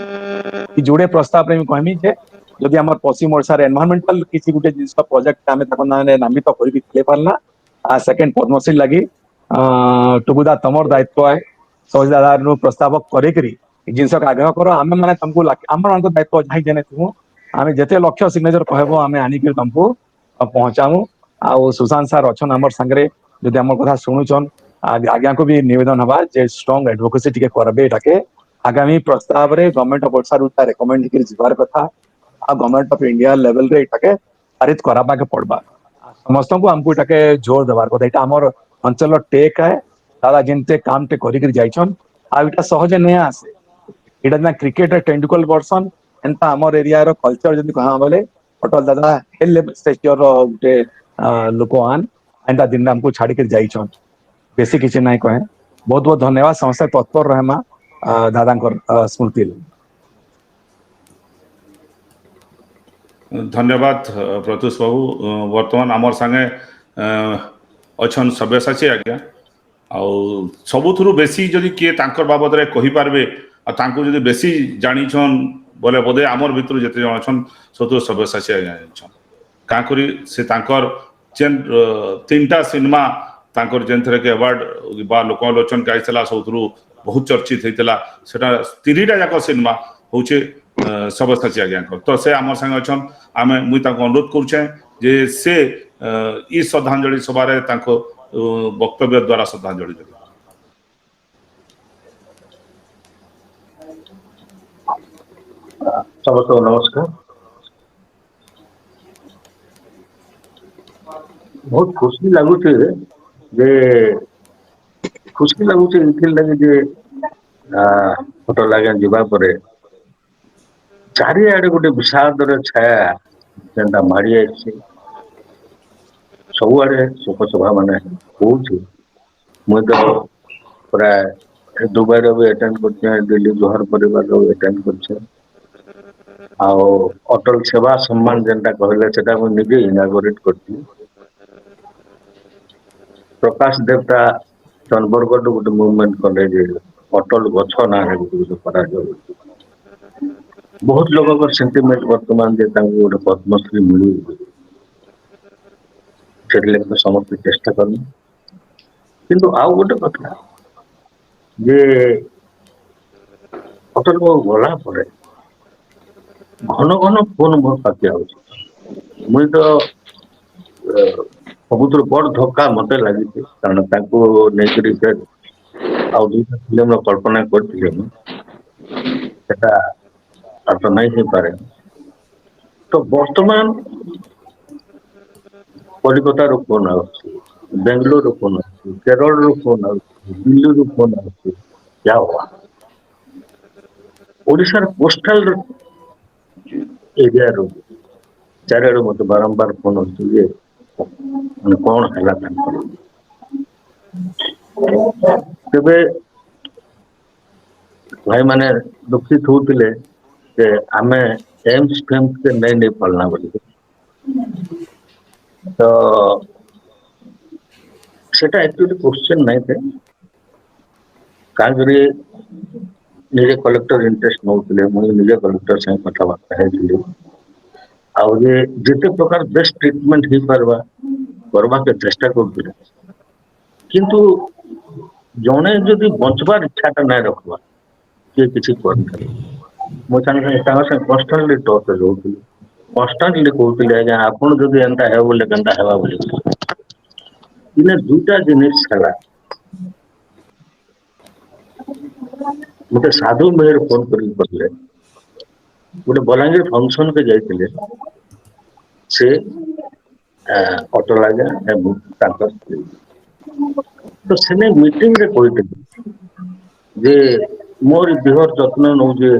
कि जोड़े प्रस्ताव रे कहमी जे जदि हमर पश्चिम ओडिशा रे एनवायरमेंटल किछि गुटे जिंस प्रोजेक्ट आमे तको नामे नामित करि ले पारला आ सेकंड पद्मश्री लगी टुबुदा तमर दायित्व है सहज दादा नु प्रस्ताव करे करी जिंस का आग्रह करो आमे माने तुमको हमर अंत दायित्व जाहि जने तू आमे जते लक्ष्य सिग्नेचर कहबो आमे आनी के तुमको पहुंचाऊ आ सुशांत सार अच्छन हमर संगरे जदि हमर कथा सुनुचन आज्ञा को भी निवेदन हवा जे स्ट्रांग एडवोकेसी टिके करबे एटाके आगामी प्रस्ताव रे government of Odisha Ruta recommend कर जिबार कथा आ गवर्नमेंट ऑफ इंडिया लेवल रे एटाके पारित कराबा के पड़बा समस्त को हमको एटाके जोर देबार कथा एटा हमर अंचल टेक है दादा जिनते काम टे करि कर जाइछन आ एटा सहज नै आसे एटा ना क्रिकेट तेंदुलकर वर्सन एंता हमर एरिया रो कल्चर जदि कहा बोले अटल दादा हेल स्टेचर रो गुटे लोक आन एंता दिन हमको छाड़ी कर जाइछन बेसी किछि नै कहे बहुत बहुत धन्यवाद समस्त तत्पर रहमा दादांकर स्मृति धन्यवाद प्रत्युष बाबू वर्तमान आमर संगे अच्छन सब्यसाची आज्ञा आउ सबुथुरु बेसी जदि किए तांकर बाबद रे कहि पारबे आ तांको जदि बेसी जानिछन बोले बोधे आमर भितर जते जण छन सतो सब्यसाची आज्ञा छन का करी से तांकर जेन तीनटा सिनेमा तांकर जेन थरे के अवार्ड बा लोक आलोचन गाइसला सबुथुरु बहुत चर्चित हेतला सेटा 3टा जाक सिनेमा होचे सब्यसाची आज्ञा तो से आमर संग अच्छन आमे मुई तांको अनुरोध करूछे जे से ई श्रद्धांजलि सभा रे तांको वक्तव्य द्वारा श्रद्धांजलि देबे सबको नमस्कार बहुत खुशी लगुचे जे खुशी लगुचे इथिल लगे जे फोटो लागे जीवा परे चारिआडे गोटे विषादर छाया जेनटा माड़ी आइছে सबुआडे शोक सभा माने होउछि मुई तो प्राय दुबई रे भी अटेंड करछे दिल्ली जोहर परिवार रो अटेंड करछे आ अटल सेवा सम्मान जेनटा कहले सेटा मु निजे इनागोरेट करछि प्रकाश देवता चनबरगढ़ गोटे मुवमेंट कले जे अटल गछ ना रे गोटे करा जाउ बहुत लोगों का सेंटीमेंट वर्तमान जे तांको गोटे पद्मश्री मिलू सेटले तो समस्त चेष्टा करनी किंतु आउ गोटे कथा जे अटल बाबू गला परे घन घन फोन मोर पाखे आउछि मुई तो सबुतर बड़ धक्का मते लगी कारण तांको नेकरी से आउ दुटा फिल्म कल्पना करथिले सेटा तो नहीं हो पारे तो वर्तमान कलिकता रो फोन आउछि बेंगलोर रो फोन आउछि केरल रो फोन आउछि दिल्ली रो फोन आउछि क्या हुआ ओडिशा कोस्टल एरिया रो चारिआडे मत बारंबार फोन आउछि जे कौन है तेबे भाई माने दुखित होते आम एम्स फेम्स के नहीं पालना बोली तो सेटा एक्चुअली क्वेश्चन नहीं थे कागरे निजे कलेक्टर इंटरेस्ट नौले मुझे निजे कलेक्टर से कथबार्ता है आउ जिते प्रकार बेस्ट ट्रिटमेंट हो पारवा करवा के चेष्टा कर किंतु जड़े जदि बचवार इच्छाटा नहीं रखवा किए किसी मुझे कन्स्टाटली टच रोकली कन्स्टाटली कहते आज्ञा आपड़ जदि एंता है बोले केन्ता है बोले इन्हें दुईटा जिनिस है मत साधु मेहर फोन कर गोटे बलांगीर फंक्शन के जाइए से अटल आज्ञा तो से मीटिंग रे कहते जे मोर देहर जत्न नौजे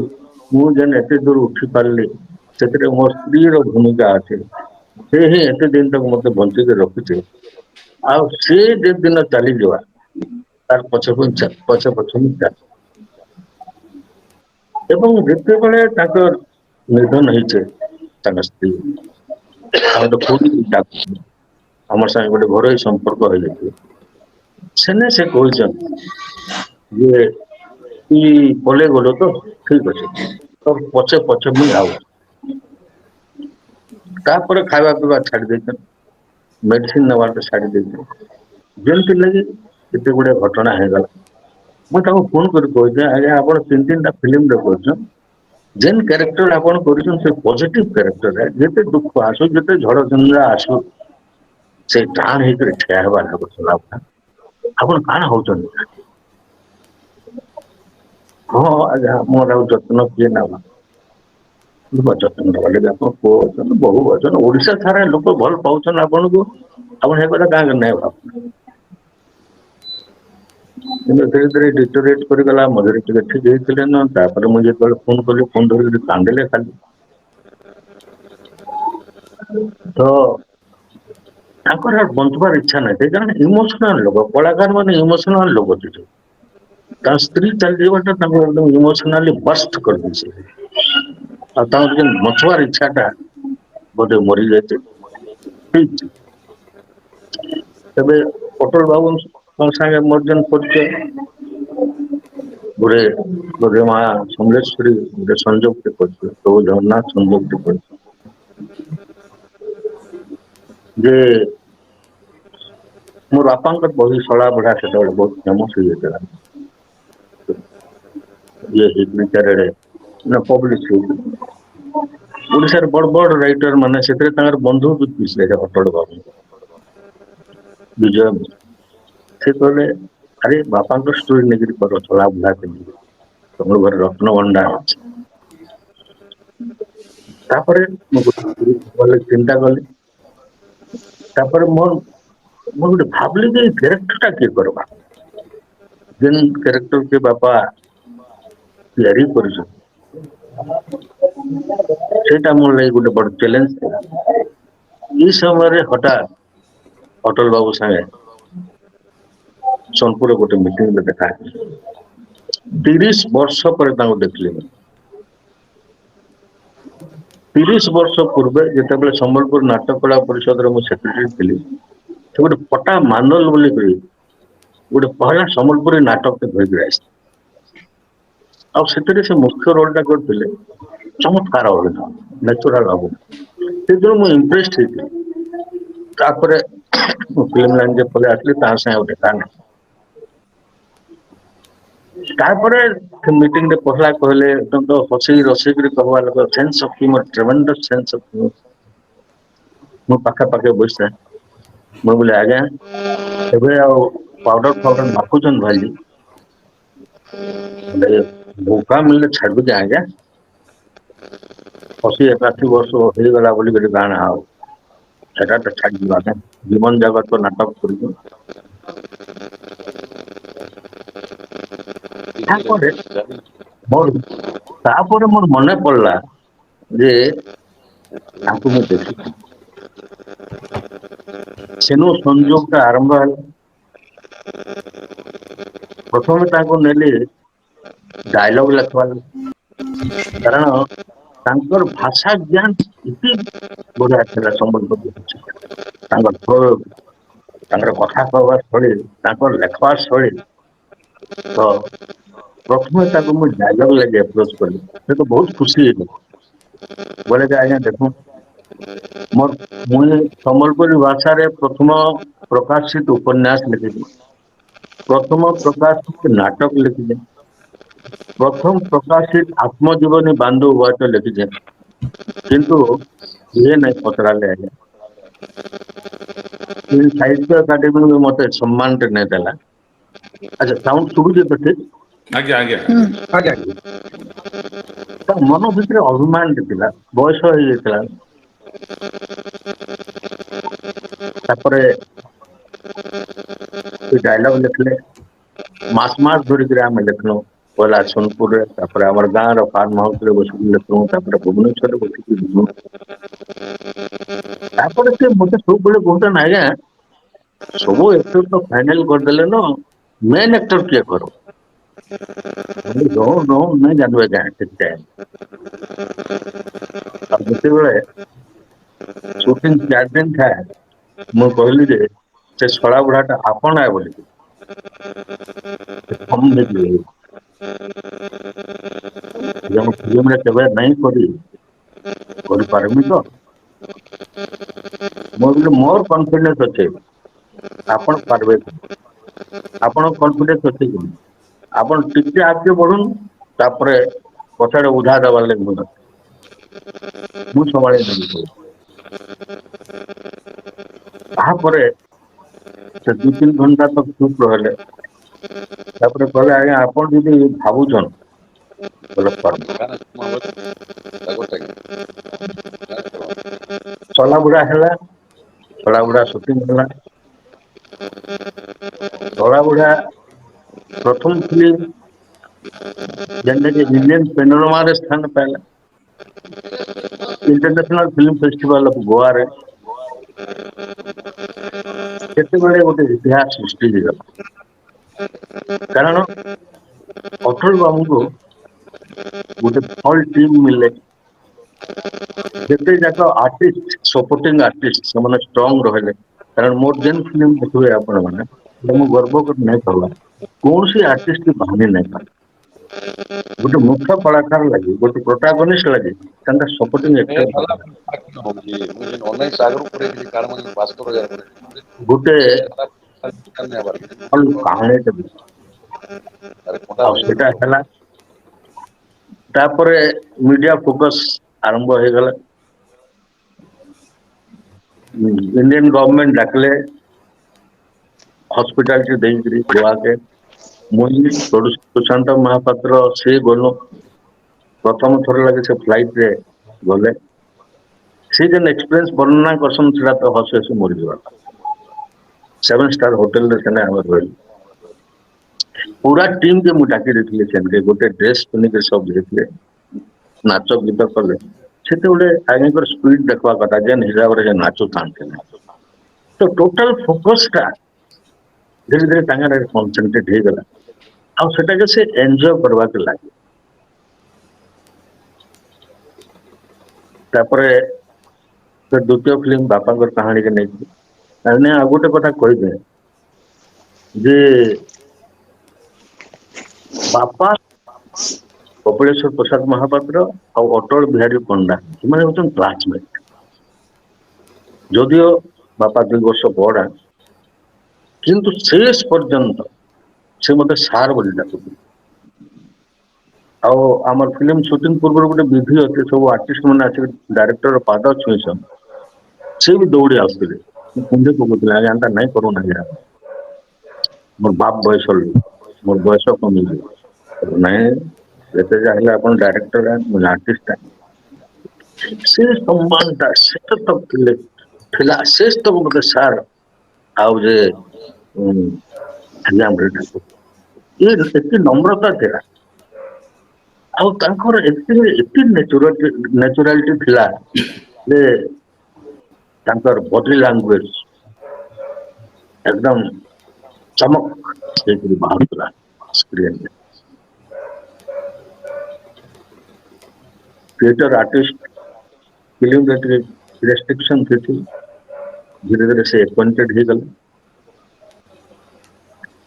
मुझे एत दूर उठी पार्ली से मो स्त्री भूमिका अच्छे से ही एत दिन तक मत बंचिक रखीचे आे दिन चली जावा तार पछ पछ एवं जिते बड़े निधन होते स्त्री आम सागे गोटे घर संपर्क हो जाए सेने से कहे पले गलो तो ठीक अच्छे तो पचे पचे मुझे आउपर खावा पीवा छाड़ी मेडिसिन नवार छाड़ी जमी लगे एत गुड़े घटना हो गला मुझे फोन कर आज्ञा आप तीन तीन टा फिल्म देखा जेन क्यारेक्टर आप पॉजिटिव क्यारेक्टर है जिते दुख आसू जिते झड़ झंझा आसू से टाण होकर ठिया हबार चलावा आप कण हो हाँ आज्ञा मोर जत्न किए ना जत्न ना पुओ बहु वचन ओडिशा सारा लोक भल पाँच आपन को आप क्या नहीं भाव धीरे धीरे डिटोरेट करगला मझे ठीक होते न मुझे फोन कली फोन धरिक कांदिले खाली तो बंचवार इच्छा नहीं कारण इमोशनाल लोग कलाकार मान इमोशनाल लोग स्त्री चली जावाटा एकदम इमोशनाली बस्ट कर दी बचवार इच्छाटा बोधे मरी जाए ठीक तबे अटल बाबू सागे मोर जेन परिचय गोटे गोटे माँ समलेश्वरी गोटे संयोग परिचय प्रभु जगन्नाथ संयोग परिचय जे मोर बापा बही सला बढ़ा से बहुत फेमस हो जाता ये चारे पब्लिश ओडिशार बड़ बड़ राइटर माने से बंधु भी अटल बाबू विजय से कहले अरे बापा स्टोरी नहीं कर चला बुला के तुम घर रत्न भंडार अच्छे चिंता कली मोर गोटे भावली कि क्यारेक्टर किए करवा जेन क्यारेक्टर के बापा तैयारी कर मोर लगे गोटे बड़ चैलेंज था ये समय हठात अटल बाबू सागे सोनपुर गोटे मीटिंग में देखा 30 वर्ष पर देखली 30 वर्ष पूर्व जिते संबलपुर नाटक कला परिषद सेक्रेटरी थी गोटे पटा मानल बोली गोटे पहला संबलपुरी नाटक धरिक आते से मुख्य रोलटा करते चमत्कार अभिनय नेचुराल अभिनय से मुझे इम्प्रेस होती फिल्म लाइन जो पले आसली गोटे गाना मीटिंग पहला कहले तुम तो हसी रसिक कहवा लोग sense of humour ट्रेमेंडस sense of humour मो पाखे पाखे बसा मुझे बोले आज्ञा पाउडर फाउडर माखुन भाई भूखा मिलने छाड़ दे आज्ञा 80-81 वर्ष हो गला बोली गाना आटा तो छाड़ दिवा जीवन जगत तो नाटक कर मोर मन पड़ला जे आपको मैं देखी ସେନୁ ସଂଯୋଗଟା ଆରମ୍ଭ ହେଲା। ପ୍ରଥମେ ତାଙ୍କୁ ନେଲି ଡାଇଲଗ ଲେଖବାର, କାରଣ ତାଙ୍କର ଭାଷା ଜ୍ଞାନ ଏତେ ବଢିଆ ଥିଲା ସମ୍ବଲପୁରୀ ଭାଷା। ତାଙ୍କର ସ୍ୱର, ତାଙ୍କର କଥା କହିବା ଶୈଳୀ, ତାଙ୍କର ଲେଖବାର ଶୈଳୀ। ତ ପ୍ରଥମେ ତାକୁ ମୁଁ ଡାଇଲଗ ଲାଗି ଆପ୍ରୋଚ କଲି, ସେ ତ ବହୁତ ଖୁସି ହେଇଗଲେ। ବୋଲେ ଯେ ଆଜ୍ଞା ଦେଖୁନ୍, ମୋର ମୁଇଁ ସମ୍ବଲପୁରୀ ଭାଷାରେ ପ୍ରଥମ ପ୍ରକାଶିତ ଉପନ୍ୟାସ ଲେଖିଛି, ପ୍ରଥମ ପ୍ରକାଶିତ ନାଟକ ଲେଖିଛେ, ପ୍ରଥମ ପ୍ରକାଶିତ ଆତ୍ମଜୀବନୀ ବାଣ୍ଡୁ ଉବାଚ ଲେଖିଛେ, କିନ୍ତୁ ଇଏ ନାଇଁ ପଚରାଲେ ଆଜ୍ଞା। ସାହିତ୍ୟ ଏକାଡେମୀ ମତେ ସମ୍ମାନଟେ ନାଇଁ ଦେଲା। ଆଚ୍ଛା ସାଉଣ୍ଡ ଶୁଭୁଛି ତ ଠିକ? ଆଜ୍ଞା ଆଜ୍ଞା ହୁଁ ଆଜ୍ଞା। ଆଜ୍ଞା ତା ମନ ଭିତରେ ଅଭିମାନଟେ ଥିଲା, ବୟସ ହେଇଯାଇଥିଲା। ତାପରେ ସେ ଡାଇଲଗ ଲେଖିଲେ, ମାସ ଧରିକିରି ଆମେ ଲେଖିଲୁ। ପହିଲା ସୋନପୁରରେ, ତାପରେ ଆମର ଗାଁର ଫାର୍ମ ହାଉସରେ ବସିକି ଲେଖିଲୁ, ତାପରେ ଭୁବନେଶ୍ୱରରେ ବସିକି ଲେଖିଲୁ। ତାପରେ ସେ ମତେ ସବୁବେଳେ କହୁଛନ୍, ଆଜ୍ଞା ସବୁ ଆକ୍ଟର ତ ଫାଇନାଲ କରିଦେଲେନ, ମେନ୍ ଆକ୍ଟର କିଏ କର? ନାଇଁ ଜାନୁ ଆଜ୍ଞା ଠିକ ଟାଇମ୍। ଆଉ ଯେତେବେଳେ ସୁଟିଂ 4 ଦିନ ଥାଏ, ମୁଁ କହିଲି ଯେ ସେ ଶଳା ବୁଢାଟା ଆପଣ ଆଏ ବୋଲି। ମୁଁ ଫିଲ୍ମରେ କେବେ ନାଇଁ କରିପାରିବି ତ? ମୋର କନଫିଡେନ୍ସ ଅଛି, ଆପଣ ପାରିବେ। ଆପଣ କନଫିଡେନ୍ସ ଅଛି କି? ଆପଣ ଟିକେ ଆଗକେ ବଢୁନ, ତାପରେ ପଛଆଡେ ଉଧା ଦେବାର ଲାଗି ମୁଁ ସମ୍ଭାଳି ନେବି ସବୁ। ତାପରେ ସେ 2-3 ଘଣ୍ଟା ତ ଚୁପ୍ ରହିଲେ। ତାପରେ କହିଲେ, ଆଜ୍ଞା ଆପଣ ଯଦି ଭାବୁଛନ୍ ବୋଲେ କର। ଶଳା ବୁଢା ହେଲା, ଶଳା ବୁଢା ସୁଟିଂ ହେଲା। ଶଳା ବୁଢା ପ୍ରଥମ ଫିଲ୍ମ ଯେନ୍ଟାକି ଇଣ୍ଡିଆନ ପେନୋରମାରେ ସ୍ଥାନ ପାଇଲା, ଇଣ୍ଟରନ୍ୟାସନାଲ ଫିଲ୍ମ ଫେଷ୍ଟିଭାଲ ଅଫ ଗୋଆରେ। ସେତେବେଳେ ଗୋଟେ ଇତିହାସ ସୃଷ୍ଟି ହେଇଗଲା, କାରଣ ଅଠର ବାବୁଙ୍କୁ ଗୋଟେ ଭଲ ଟିମ୍ ମିଳିଲେ। ଯେତେ ଯାକ ଆର୍ଟିଷ୍ଟ, ସପୋର୍ଟିଂ ଆର୍ଟିଷ୍ଟ, ସେମାନେ ଷ୍ଟ୍ରଙ୍ଗ ରହିଲେ। କାରଣ ମୋର ଯେନ୍ ଫିଲ୍ମ ଦେଖିବେ ଆପଣ ମାନେ, ମୁଁ ଗର୍ବ କରି ନାଇଁ କହିବା, କୌଣସି ଆର୍ଟିଷ୍ଟ କି ବାହାନି ନାଇଁ ପାରେ। ଗୋଟେ ମୁଖ୍ୟ କଳାକାର ଲାଗି, ଗୋଟେ ପ୍ରୋଟାଗନିଷ୍ଟ ଲାଗି, ତାଙ୍କ ସପୋର୍ଟିଂ ଆକ୍ଟର ଦରକାର। ଗୋଟେ ଭଲ କାହାଣୀଟେ ବି, ଆଉ ସେଟା ହେଲା। ତାପରେ ମିଡିଆ ଫୋକସ ଆରମ୍ଭ ହେଇଗଲା। ଇଣ୍ଡିଆନ ଗଭର୍ଣମେଣ୍ଟ ଡାକିଲେ ହସ୍ପିଟାଲଟି ଦେଇକିରି ଗୋଆକେ। ମୁଇଁ ସୁଶାନ୍ତ ମହାପାତ୍ର ସେ ଗଲୁ। ପ୍ରଥମ ଥର ଲାଗି ସେ ଫ୍ଲାଇଟ ରେ ଗଲେ। ସେ ଯେନ୍ ଏକ୍ସପିରିଏନ୍ସ ବର୍ଣ୍ଣନା କରସନ୍, ସେଟା ତ ହସି ହସି ମରିଯିବା। 7 ଷ୍ଟାର ହୋଟେଲରେ ସେନେ ଆମେ ରହିଲୁ। ପୁରା ଟିମ୍ କେ ମୁଁ ଡାକି ଦେଇଥିଲି ସେନକେ, ଗୋଟେ ଡ୍ରେସ ପିନ୍ଧିକି ସବୁ ଯାଇଥିଲେ। ନାଚ ଗୀତ କଲେ। ସେତେ ଗୋଟେ ଆଇଙ୍କର ସ୍ପିଡ ଦେଖବା କଥା, ଯେନ୍ ହିସାବରେ ଯେ ନାଚୁଥାନ୍ତି। ତ ଟୋଟାଲ ଫୋକସ ଟା ଧୀରେ ଧୀରେ ତାଙ୍କର କନସେନଟ୍ରେଟ ହେଇଗଲା, ଆଉ ସେଟାକେ ସେ ଏନ୍ଜୟ କରିବାକୁ ଲାଗେ। ତାପରେ ସେ ଦ୍ୱିତୀୟ ଫିଲ୍ମ ବାପାଙ୍କର କାହାଣୀକେ ନେଇକି, ଆଉ ଗୋଟେ କଥା କହିବେ ଯେ ବାପା କପିଳେଶ୍ୱର ପ୍ରସାଦ ମହାପାତ୍ର ଆଉ ଅଟଳ ବିହାରୀ ପଣ୍ଡା, ଏମାନେ ହଉଛନ୍ତି କ୍ଲାସମେଟ। ଯଦିଓ ବାପା 2 ବର୍ଷ ବଡ, କିନ୍ତୁ ଶେଷ ପର୍ଯ୍ୟନ୍ତ ସେ ମତେ ସାର୍ ବୋଲି ଡାକୁଥିଲେ। ଆଉ ଆମର ଫିଲ୍ମ ସୁଟିଂ ପୂର୍ବରୁ ଗୋଟେ ବିଧି ଅଛି, ସବୁ ଆର୍ଟିଷ୍ଟ ମାନେ ଆସିକି ଡାଇରେକ୍ଟର ପାଦ ଛୁଇଁଛନ୍, ସେ ବି ଦୌଡି ଆସୁଥିଲେ। କୁଣ୍ଢେ ପକଉଥିଲେ, ଆଜ୍ଞା ଏନ୍ତା ନାଇଁ କରୁନ୍ ଆଜ୍ଞା। ମୋର ବାପ ବୟସ ଲୋକ, ମୋର ବୟସ କମିଯିବ। ନାଇଁ ଯେତେ ଯାହା ହେଲେ ଆପଣ ଡାଇରେକ୍ଟର, ମୁଁ ଆର୍ଟିଷ୍ଟ। ସେ ସମ୍ମାନଟା ସେତେ ତ ଥିଲା, ଶେଷ ତକ ମତେ ସାର୍ ଆଉ ଯେ ଆଜ୍ଞା ବୋଲି ଡାକୁ, ଏତେ ନମ୍ରତା ଥିଲା। ଆଉ ତାଙ୍କର ଏତେ ନ୍ୟାଚୁରାଲିଟି ଥିଲା ଯେ ତାଙ୍କର ବଡି ଲାଙ୍ଗୁଏଜ एकदम चमक ହେଇକିରି ବାହାରୁଥିଲା ସ୍କ୍ରିନରେ। थिएटर आर्टिस्ट फिल्म रे रेस्ट्रिक्शन थी धीरे धीरे से एक्वेंटेड हो गले।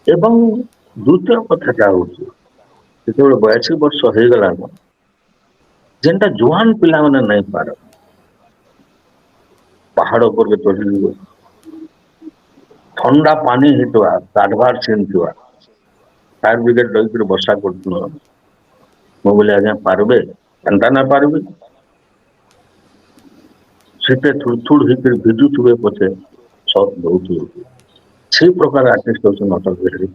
एवं द्वितीय कथाटा हूँ जो 82 वर्ष हो गला जेनटा जुआन पिला मैंने नहीं पार पहाड़ ऊपर के चढ़ी ठंडा पानी हिटवा गाधवार सीन थी फायर ब्रिगेड रही बसा कर बोले आज्ञा पार्बे एंता ना पार्बे सीटे थुड़ होकर भिजुवे पचे सत दौथु से प्रकार आर्टिस्ट होती अटल बिहारी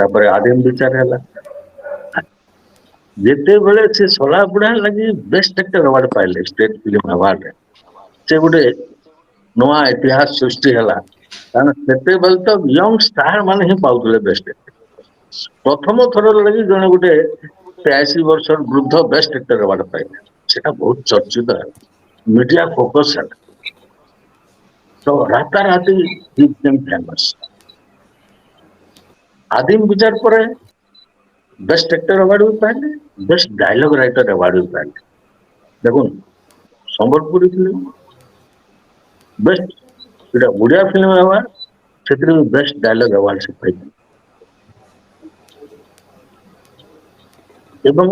पंडा आदिम विचार है जिते बेले से सला बुढ़ा लगी बेस्ट एक्टर अवार्ड पाइले स्टेट फिल्म अवार्ड से गोटे नवा इतिहास सृष्टि है कारण से तो यंग स्टार मान ही पाते बेस्ट एक्टर प्रथम थर लगी जड़े गोटे 83 वर्ष वृद्ध बेस्ट एक्टर अवार्ड पाइले से बहुत चर्चित है मीडिया फोकस है तो राताराति फेमस आदिम विचार पर बेस्ट एक्टर अवार्ड भी पाइले बेस्ट डायलॉग राइटर अवार्ड भी पाइले देखो Sambalpuri film best Odia film award से बेस्ट डायलॉग अवार्ड से पाइले एवं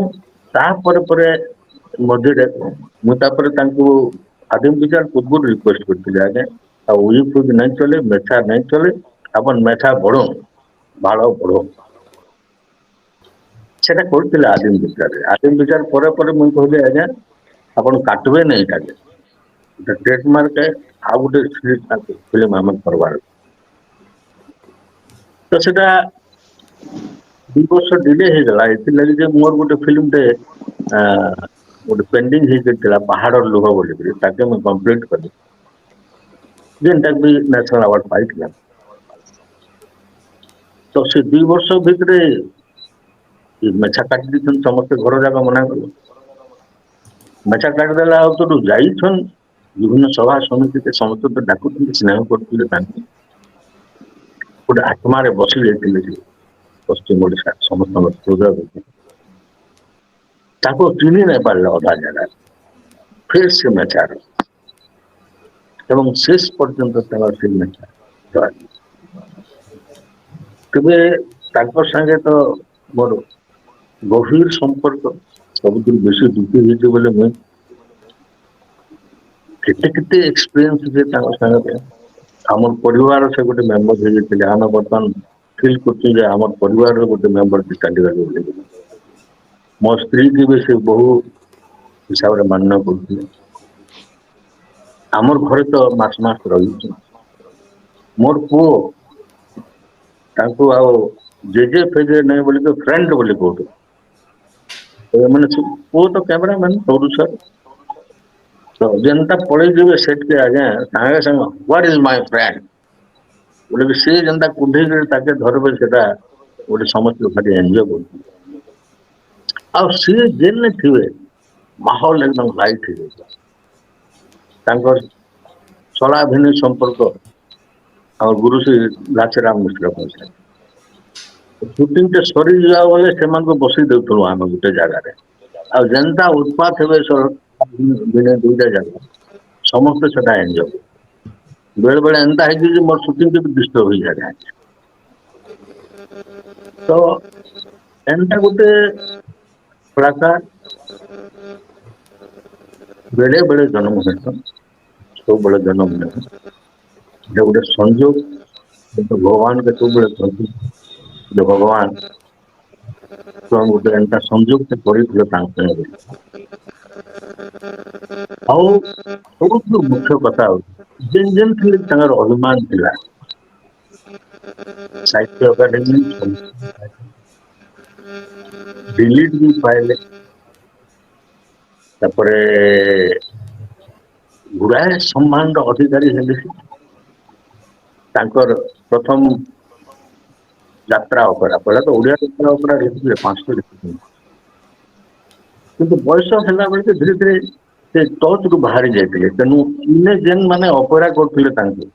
मध्य मुझे आदिम विचार पूर्व रिक्वेस्ट करते आगे यूज नहीं चले मेथा नहीं चले अपन मेथा बढ़ो बाड़ बढ़ो से करते आदिम विचार पर मुझे कहली आज्ञा आपन काटवे नहीं टाके ट्रेडमार्क है आ गोटे फिल्म आम करवार तो सेटा 2 वर्ष डिले हो गला लगे मोर गोटे फिल्म टे गोटे पेंडिंग हो पहाड़ लुह बोलिक मुझे कम्प्लीट कली जेनटा भी नेशनल अवार्ड पाई तो से 2 वर्ष भितर मेछा काटी दी समस्त घर जाक मना कल मेछा काटिदेला तो जाइछन विभिन्न सभा समिति के समस्त तो डाकू स्नेह करते गोटे आत्मार बसी जाते पश्चिम ओडिशा समस्त हृदय चिन्ह नहीं पारे अधा जगह फिर से मेचार एवं शेष पर्यंत से मेचार तेरे संगे तो मोर गभीर संपर्क सब बेसी दुखी होती बोले मुझे केते एक्सपीरियंस संगे आम परिवार से गोटे मेम्बर हो जाते आम बर्तमान फिल कर परिवार गोटे मेम्बर चलीगले मो स्त्री की भी से बहु हिसाब से मान्य करते आमर घरे तो मास रही मोर पुओ जेजे फेजे नहीं बोल के फ्रेंड बोली कहते मैंने पुओ तो कैमरा मैन प्रोड्यूसर तो जनता पड़े जीवे सेट के आज्ञा सांगे संग व्हाट इज माय फ्रेंड बोले सी जनता कुंडे धरबे से गोटे समस्त भारी एंजय कर सी जेल थे माहौल एकदम लाइट हो सला भिन्न संपर्क और गुरु श्री लाचराम मिश्र कहते शूटिंग टे सरी जा बोले से बसई देलु आम गोटे जगार आ जनता उत्पात हे दिने 2टा जगह समस्त से एंजय बेले बेले एंता है मोर शूटिंग के भी डिस्टर्ब हो जाए तो एंता गोटे कलाकार बेले बेले जन्म होता सब बड़े जन्म नहीं गोटे संयोग तो भगवान के सब बड़े संयोग जो भगवान तो गोटे एंता संयोग से कर मुख्य कथा जेन जेन अभिमान थिला साहित्य अकाडेमी डिलीट भी पाइले गुड़ाए सम्मान अधिकारी हेले प्रथम यात्रा ऑपेरा पहला तो ओडिया यात्रा ऑपेरा 500 किंतु बयस है धीरे धीरे से टच रू बाहरी जाइए तेणु इने जेन माने अपेरा करते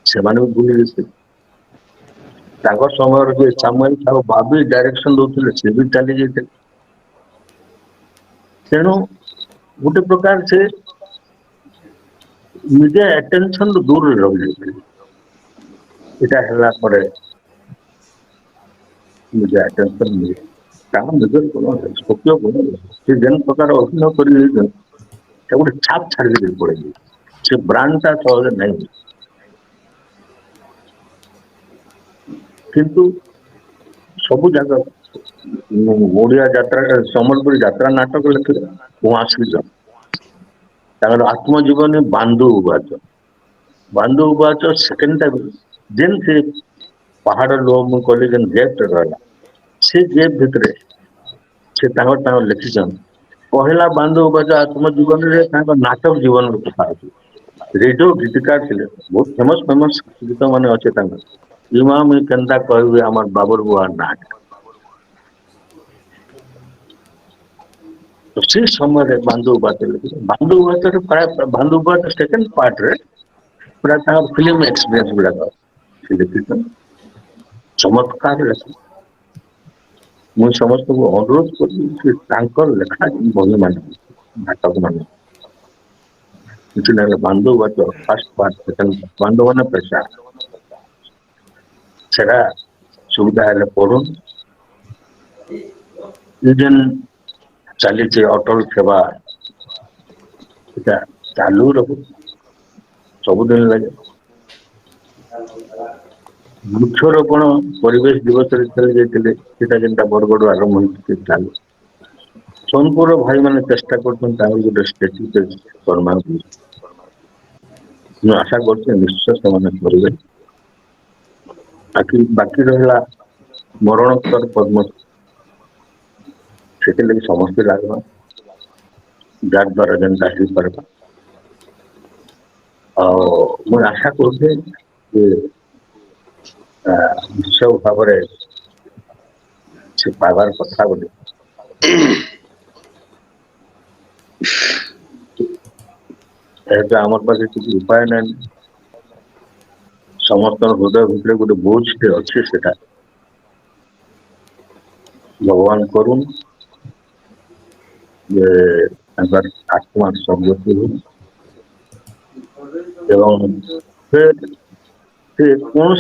ସେମାନେ ବି ଭୁଲି ଯାଇଥିଲେ ତାଙ୍କ ସମୟରେ ଯେ ସାମୁଏଲ ଆଉ ବାବି ଡାଇରେକ୍ସନ ଦଉଥିଲେ ସେ ବି ଚାଲି ଯାଇଥିଲେ ତେଣୁ ଗୋଟେ ପ୍ରକାର ସେ ନିଜ ଆଟେନସନ ରୁ ଦୂରରେ ରହିଯାଇଥିଲେ ଏଇଟା ହେଲା ପରେ ନିଜ ଆଟେନସନ ମିଳେ ତାଙ୍କ ନିଜର ଗୁଣ ସ୍ୱକୀୟ ଗୁଣ ସେ ଯେନ୍ ପ୍ରକାର ଅଭିନୟ କରିଯାଇଛନ୍ତି ସେ ଗୋଟେ ଛାପ ଛାଡିକି ଦେଇ ପଳେଇଲେ ସେ ବ୍ରାଣ୍ଡ ଟା ସହଜରେ ନାହିଁ କିନ୍ତୁ ସବୁ ଜାଗା ଓଡିଆ ଯାତ୍ରା ସମ୍ବଲପୁରୀ ଯାତ୍ରା ନାଟକ ଲେଖିଲେ କୁଆଁସି ତାଙ୍କର ଆତ୍ମଜୀବନୀ ବାନ୍ଦୁ ଉବାଚ ସେକେଣ୍ଡ ଟାଇମ ଯେନ୍ ସେ ପାହାଡ ଲୋହ ମୁଁ କହିଲି ଯେନ୍ ଗେପ୍ଟ ରହିଲା ସେ ଗେପ୍ ଭିତରେ ସେ ତାଙ୍କର ଲେଖିଛନ୍ତି ପହିଲା ବାନ୍ଦୁ ଉବାଚ ଆତ୍ମଜୀବନୀରେ ତାଙ୍କ ନାଟକ ଜୀବନର କଥା ଅଛି ରେଡିଓ ଗୀତିକାର ଥିଲେ ବହୁତ ଫେମସ ଗୀତ ମାନେ ଅଛି ତାଙ୍କର ଇମାମ କେନ୍ତା କହିବି ଆମର ବାବୁର ବୁଆ ନାଟ तो से समय बांधु प्राय बांधु सेकेंड पार्ट रे प्राय फिल्म एक्सपीरियंस गुड़ा लिखित चमत्कार मुझे समस्त को अनुरोध कर लेखा बही मान नाटक मान बांधु फर्स्ट पार्ट सेकेंड बांधु मान पेशा सेटा सुविधा है पढ़ुन जेन चली अटल सेवा चालू रखु सबुदिन लगे वृक्षरोपण परिवेश दिवस जेनटा बरगढ़ आरंभ होती चालू सोनपुर भाई मैंने चेष्टा कर स्टेच्यू कर्मा आशा कर निश्चय से बाकी रहा मरणोत्तर पद्म से समस्ते लगवा जार द्वारा जेनटा हो पार्बा मुझे आशा करुचे निश्चय भाव से पाइबार कथा बोले आम पाखे किसी उपाय ना समस्त हृदय भितर गोटे बोझटे अच्छे से भगवान करुण जे आत्मा सदगति हो कौन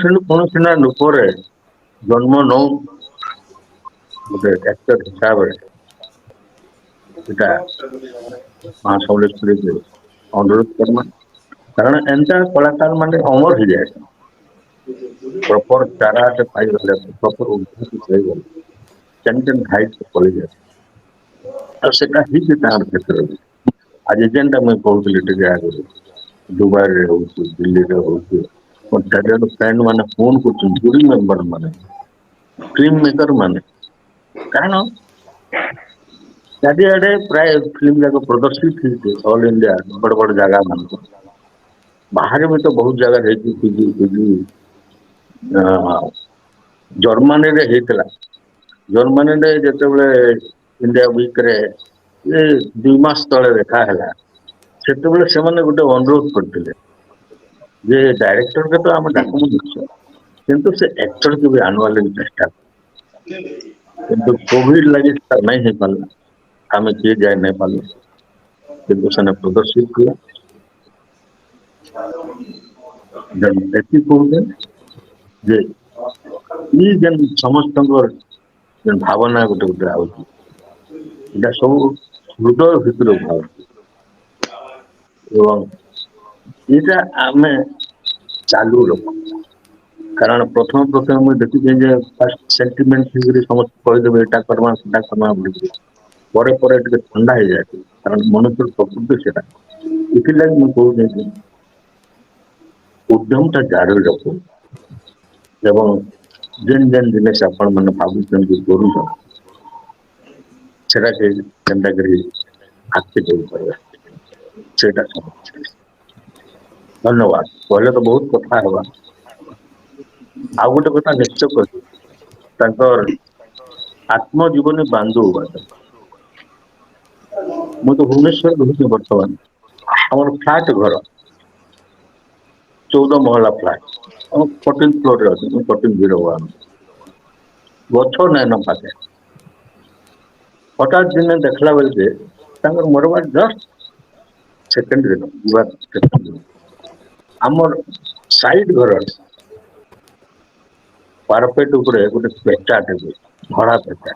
ना रूप जन्म नौ गोटे एक्टर हिसाब से महासमलेश्वरी के अनुरोध करमा कारण एंता कलाकार माने अमर हो जाए प्रॉपर चारा से पाई गले प्रॉपर उद्धार केन हाइट से पड़ी जाए और सेटा ही क्षेत्र आज जेनटा मुझे कहूली आगे दुबई रे हो दिल्ली रे हो फ्रेंड मैंने फोन कर मेंबर माने फिल्म मेकर माने कारण चारिआडे प्राय फिल्म जाक प्रदर्शित होती ऑल इंडिया बड़ बड़ जगह मान बाहर भी तो बहुत जगह जर्मनी रे हेतला जर्मनी रे जेतेबेले इंडिया वीक रे ये 2 मास तले देखा है सेतेबेले से माने गोटे अनुरोध करथिले जे डायरेक्टर के तो आम डाकू निश्चय किंतु से एक्टर के भी आने चेष्टा किंतु कोविड लगी नहीं हो पाला आम किए जाए नहीं पाल किंतु से प्रदर्शित किया कहते जे ये जेन समस्त भावना गोटे गोटे आउटा सब हृदय भितर भाव एवं ये आम चालू रख कारण प्रथम मुझे देखी फास्ट सेंटिमेंट समस्त कहीदेवे यहाँ करमा से पर ठंडा हो जाए कारण मनुष्य प्रकृति से मुझे उद्यम टा जारी रखो एवं जेन जेन जिनिस आपण मैंने भावुन करी आगे धन्यवाद पहले तो बहुत कथा है आ गोटे कथा निश्चय कर आत्मजीवनी बांधु ମୁଁ ତ ଭୁବନେଶ୍ୱର ରହୁଛି ବର୍ତ୍ତମାନ। ଆମର ଫ୍ଲାଟ୍ ଘର 14 ମହଲା ଫ୍ଲାଟ୍ ଆମ 14th ଫ୍ଲୋରରେ ଅଛି। ମୁଁ 1401 ଗଛ ନାଇଁ ନ ପାଖେ। ହଠାତ୍ ଦିନେ ଦେଖିଲା ବେଳକେ ତାଙ୍କର ମରବା ଜଷ୍ଟ ସେକେଣ୍ଡ ଦିନ ଆମର ସାଇଡ୍ ଘର ପାରପେଟ ଉପରେ ଗୋଟେ ପେଟାଟେ ଧଳା ପେଟା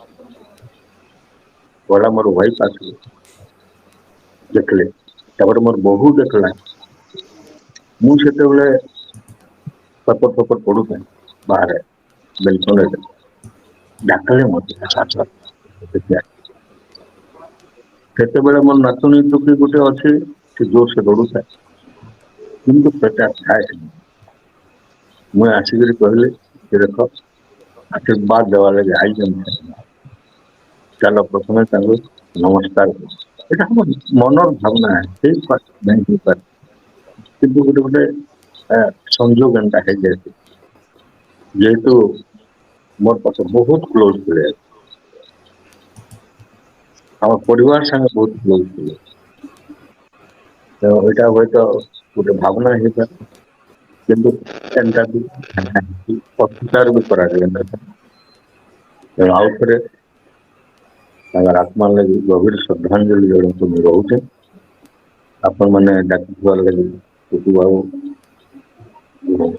ଗଲା। ମୋର ୱାଇଫ୍ ଆସିଲେ ଦେଖିଲେ, ତାପରେ ମୋର ବୋହୂ ଦେଖିଲା। ମୁଁ ସେତେବେଳେ ପେପର ପଢୁଥାଏ ବାହାରେ ବେଲକୋନିରେ। ଡାକିଲେ ମତେ ସେତେବେଳେ ମୋର ନାତୁଣୀ ଟୁକି ଗୋଟେ ଅଛି, ସେ ଜୋରସେ ଦୌଡୁଥାଏ କିନ୍ତୁ ପେଟା ଥାଏ। ମୁଁ ଆସିକିରି କହିଲି ଯେ ଦେଖ ଆଶୀର୍ବାଦ ଦେବା ଲାଗି ଆଇଛନ୍ତି, ଚାଲ ପ୍ରଥମେ ତାଙ୍କୁ ନମସ୍କାର କର। ଏଇଟା ଆମ ମନର ଭାବନା ହେଇପାରେ ନାହିଁ ହେଇପାରେ, କିନ୍ତୁ ଗୋଟେ ଗୋଟେ ସଂଯୋଗ ଏନ୍ତା ହେଇଯାଇଛି। ଯେହେତୁ ମୋର ପାଖେ ବହୁତ କ୍ଲୋଜ ଥିଲେ, ଆମ ପରିବାର ସାଙ୍ଗେ ବହୁତ କ୍ଲୋଜ ଥିଲେ, ଏଇଟା ହୁଏତ ଗୋଟେ ଭାବନା ହେଇପାରେ, କିନ୍ତୁ ଏନ୍ତା ବି ଅତ୍ୟାଚାର ବି କରାଯାଏ। ତେଣୁ ଆଉ ଥରେ ତାଙ୍କର ଆତ୍ମା ଲାଗି ଗଭୀର ଶ୍ରଦ୍ଧାଞ୍ଜଳି ଜଣାଇବାକୁ ମୁଁ ରହୁଛେ। ଆପଣମାନେ ଡାକିଥିବାର ଲାଗି ବାବୁ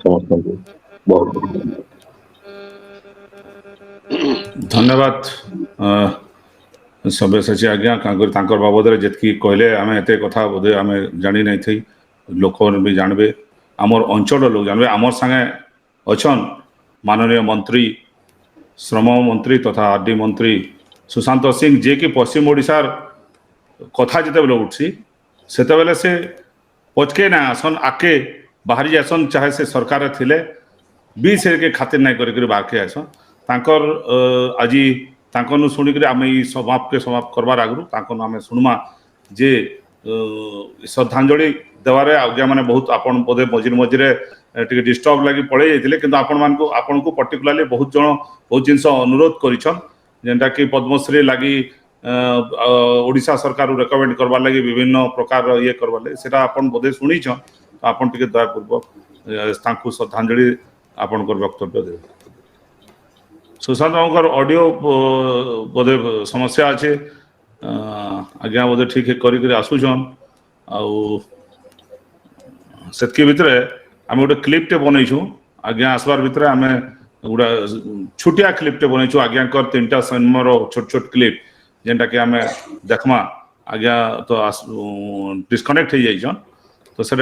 ସମସ୍ତଙ୍କୁ ବହୁତ ଧନ୍ୟବାଦ ସବ୍ୟସାଚୀ ଆଜ୍ଞା। ତାଙ୍କର ବାବଦରେ ଯେତିକି କହିଲେ ଆମେ ଏତେ କଥା ବୋଧେ ଆମେ ଜାଣି ନାଇଁ ଥଇ, ଲୋକମାନେ ବି ଜାଣିବେ, ଆମର ଅଞ୍ଚଳର ଲୋକ ଜାଣିବେ। ଆମର ସାଙ୍ଗେ ଅଛନ୍ ମାନନୀୟ ମନ୍ତ୍ରୀ, ଶ୍ରମ ମନ୍ତ୍ରୀ ତଥା ଆର୍ଡି ମନ୍ତ୍ରୀ ସୁଶାନ୍ତ ସିଂ, ଯିଏକି ପଶ୍ଚିମ ଓଡ଼ିଶାର କଥା ଯେତେବେଳେ ଉଠୁଛି ସେତେବେଳେ ସେ ପଚକେ ନା ଆସନ୍, ଆଗକେ ବାହାରି ଯାସନ୍, ଚାହେ ସେ ସରକାରରେ ଥିଲେ ବି ସେ ଖାତିର ନାଇଁ କରିକି ବାହାରକେ ଆସନ୍। ତାଙ୍କର ଆଜି ତାଙ୍କନୁ ଶୁଣିକରି ଆମେ ଏଇ ସମାପ୍ତ କରବାର ଆଗରୁ ତାଙ୍କନୁ ଆମେ ଶୁଣମା ଯେ ଶ୍ରଦ୍ଧାଞ୍ଜଳି ଦେବାରେ ଆଜ୍ଞା ମାନେ ବହୁତ ଆପଣ ବୋଧେ ମଝିରେ ମଝିରେ ଟିକେ ଡିଷ୍ଟର୍ବ ଲାଗି ପଳେଇ ଯାଇଥିଲେ, କିନ୍ତୁ ଆପଣଙ୍କୁ ପର୍ଟିକୁଲାରଲି ବହୁତ ଜଣ ବହୁତ ଜିନିଷ ଅନୁରୋଧ କରିଛନ୍, ଯେନ୍ଟାକି ପଦ୍ମଶ୍ରୀ ଲାଗି ଓଡ଼ିଶା ସରକାର ରେକମେଣ୍ଡ କରବାର ଲାଗି ବିଭିନ୍ନ ପ୍ରକାର ଇଏ କରବାର ଲାଗି, ସେଟା ଆପଣ ବୋଧେ ଶୁଣିଛନ୍। ଆପଣ ଟିକେ ଦୟାପୂର୍ବକ ତାଙ୍କୁ ଶ୍ରଦ୍ଧାଞ୍ଜଳି ଆପଣଙ୍କର ବକ୍ତବ୍ୟ ଦେବେ। ସୁଶାନ୍ତ ବାବୁଙ୍କର ଅଡ଼ିଓ ବୋଧେ ସମସ୍ୟା ଅଛି, ଆଜ୍ଞା ବୋଧେ ଠିକ୍ କରିକିରି ଆସୁଛନ୍। ଆଉ ସେତିକି ଭିତରେ ଆମେ ଗୋଟେ କ୍ଲିପ୍ଟେ ବନେଇଛୁ, ଆଜ୍ଞା ଆସିବାର ଭିତରେ ଆମେ ଗୋଟେ ଛୋଟିଆ କ୍ଲିପ୍ଟେ ବନେଇଛୁ ଆଜ୍ଞାଙ୍କର 3ଟା ସିନେମାର ଛୋଟ ଛୋଟ କ୍ଲିପ୍, ଯେନ୍ଟାକି ଆମେ ଦେଖମା। ଆଜ୍ଞା ତ ଡିସକନେକ୍ଟ ହେଇଯାଇଛନ୍, ତ ସେଟା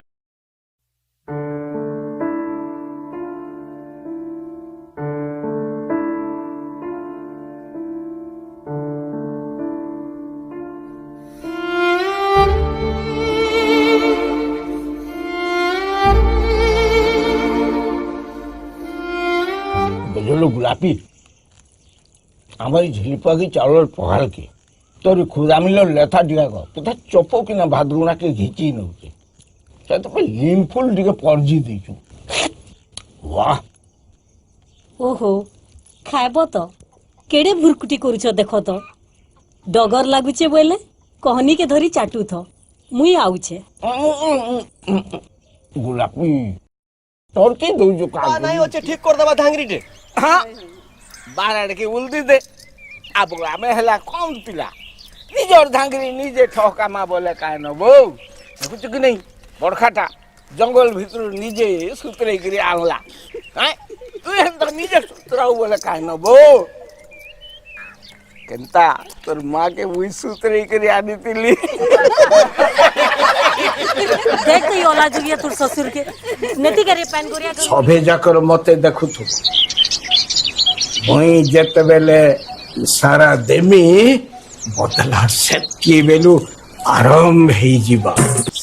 বুঝলো গোলাপি আমার ঝিলিপাকি চাউলের পহাড় কি তোর ক্ষুদামিল লেথা ডিগাক তথা চপো কিনা ভাদ্রুণাকে ঘিচি নেউছে ସେଥିପାଇଁ ଲିମ୍ ଫୁଲ୍ ଟିକେ ପରଜି ଦେଇଛୁ। वाह ओहो खाएब तो केड़े भुरकुटी करूछ देख तो डगर लागुचे बोले कहनी के धरी चाटू थ मुई आउछे গোলাপি তোর কি দৌଛୁ নাই হচ্ছে ঠিক করে দেবা ধাঙ্গিরিটে হ্যাঁ বারাড়কে উল্দি দে আবু আমি হেলা কম পিলা নিজর ধাঙ্গিরি নিজে ঠকামা বলে কায় নব দেখুଛୁ কি নেই বড়খাটা জঙ্গল ভিতর নিজে সুতরাইকিরি আনলা হ্যাঁ তুই হেন্তা নিজে সুতরাও বলে কায় নব কেনতা তোর মাকে মুই সুতরাইকিরি আনিতিলি देख तो ओला जुगिया तोर ससुर के नेति करे पैन गोरिया সবে যাকর মতে দেখুথু মুই যেতেবেলে সারা দেমি বদলা সেতকি বেলু আরম্ভ ହେଇଯିବା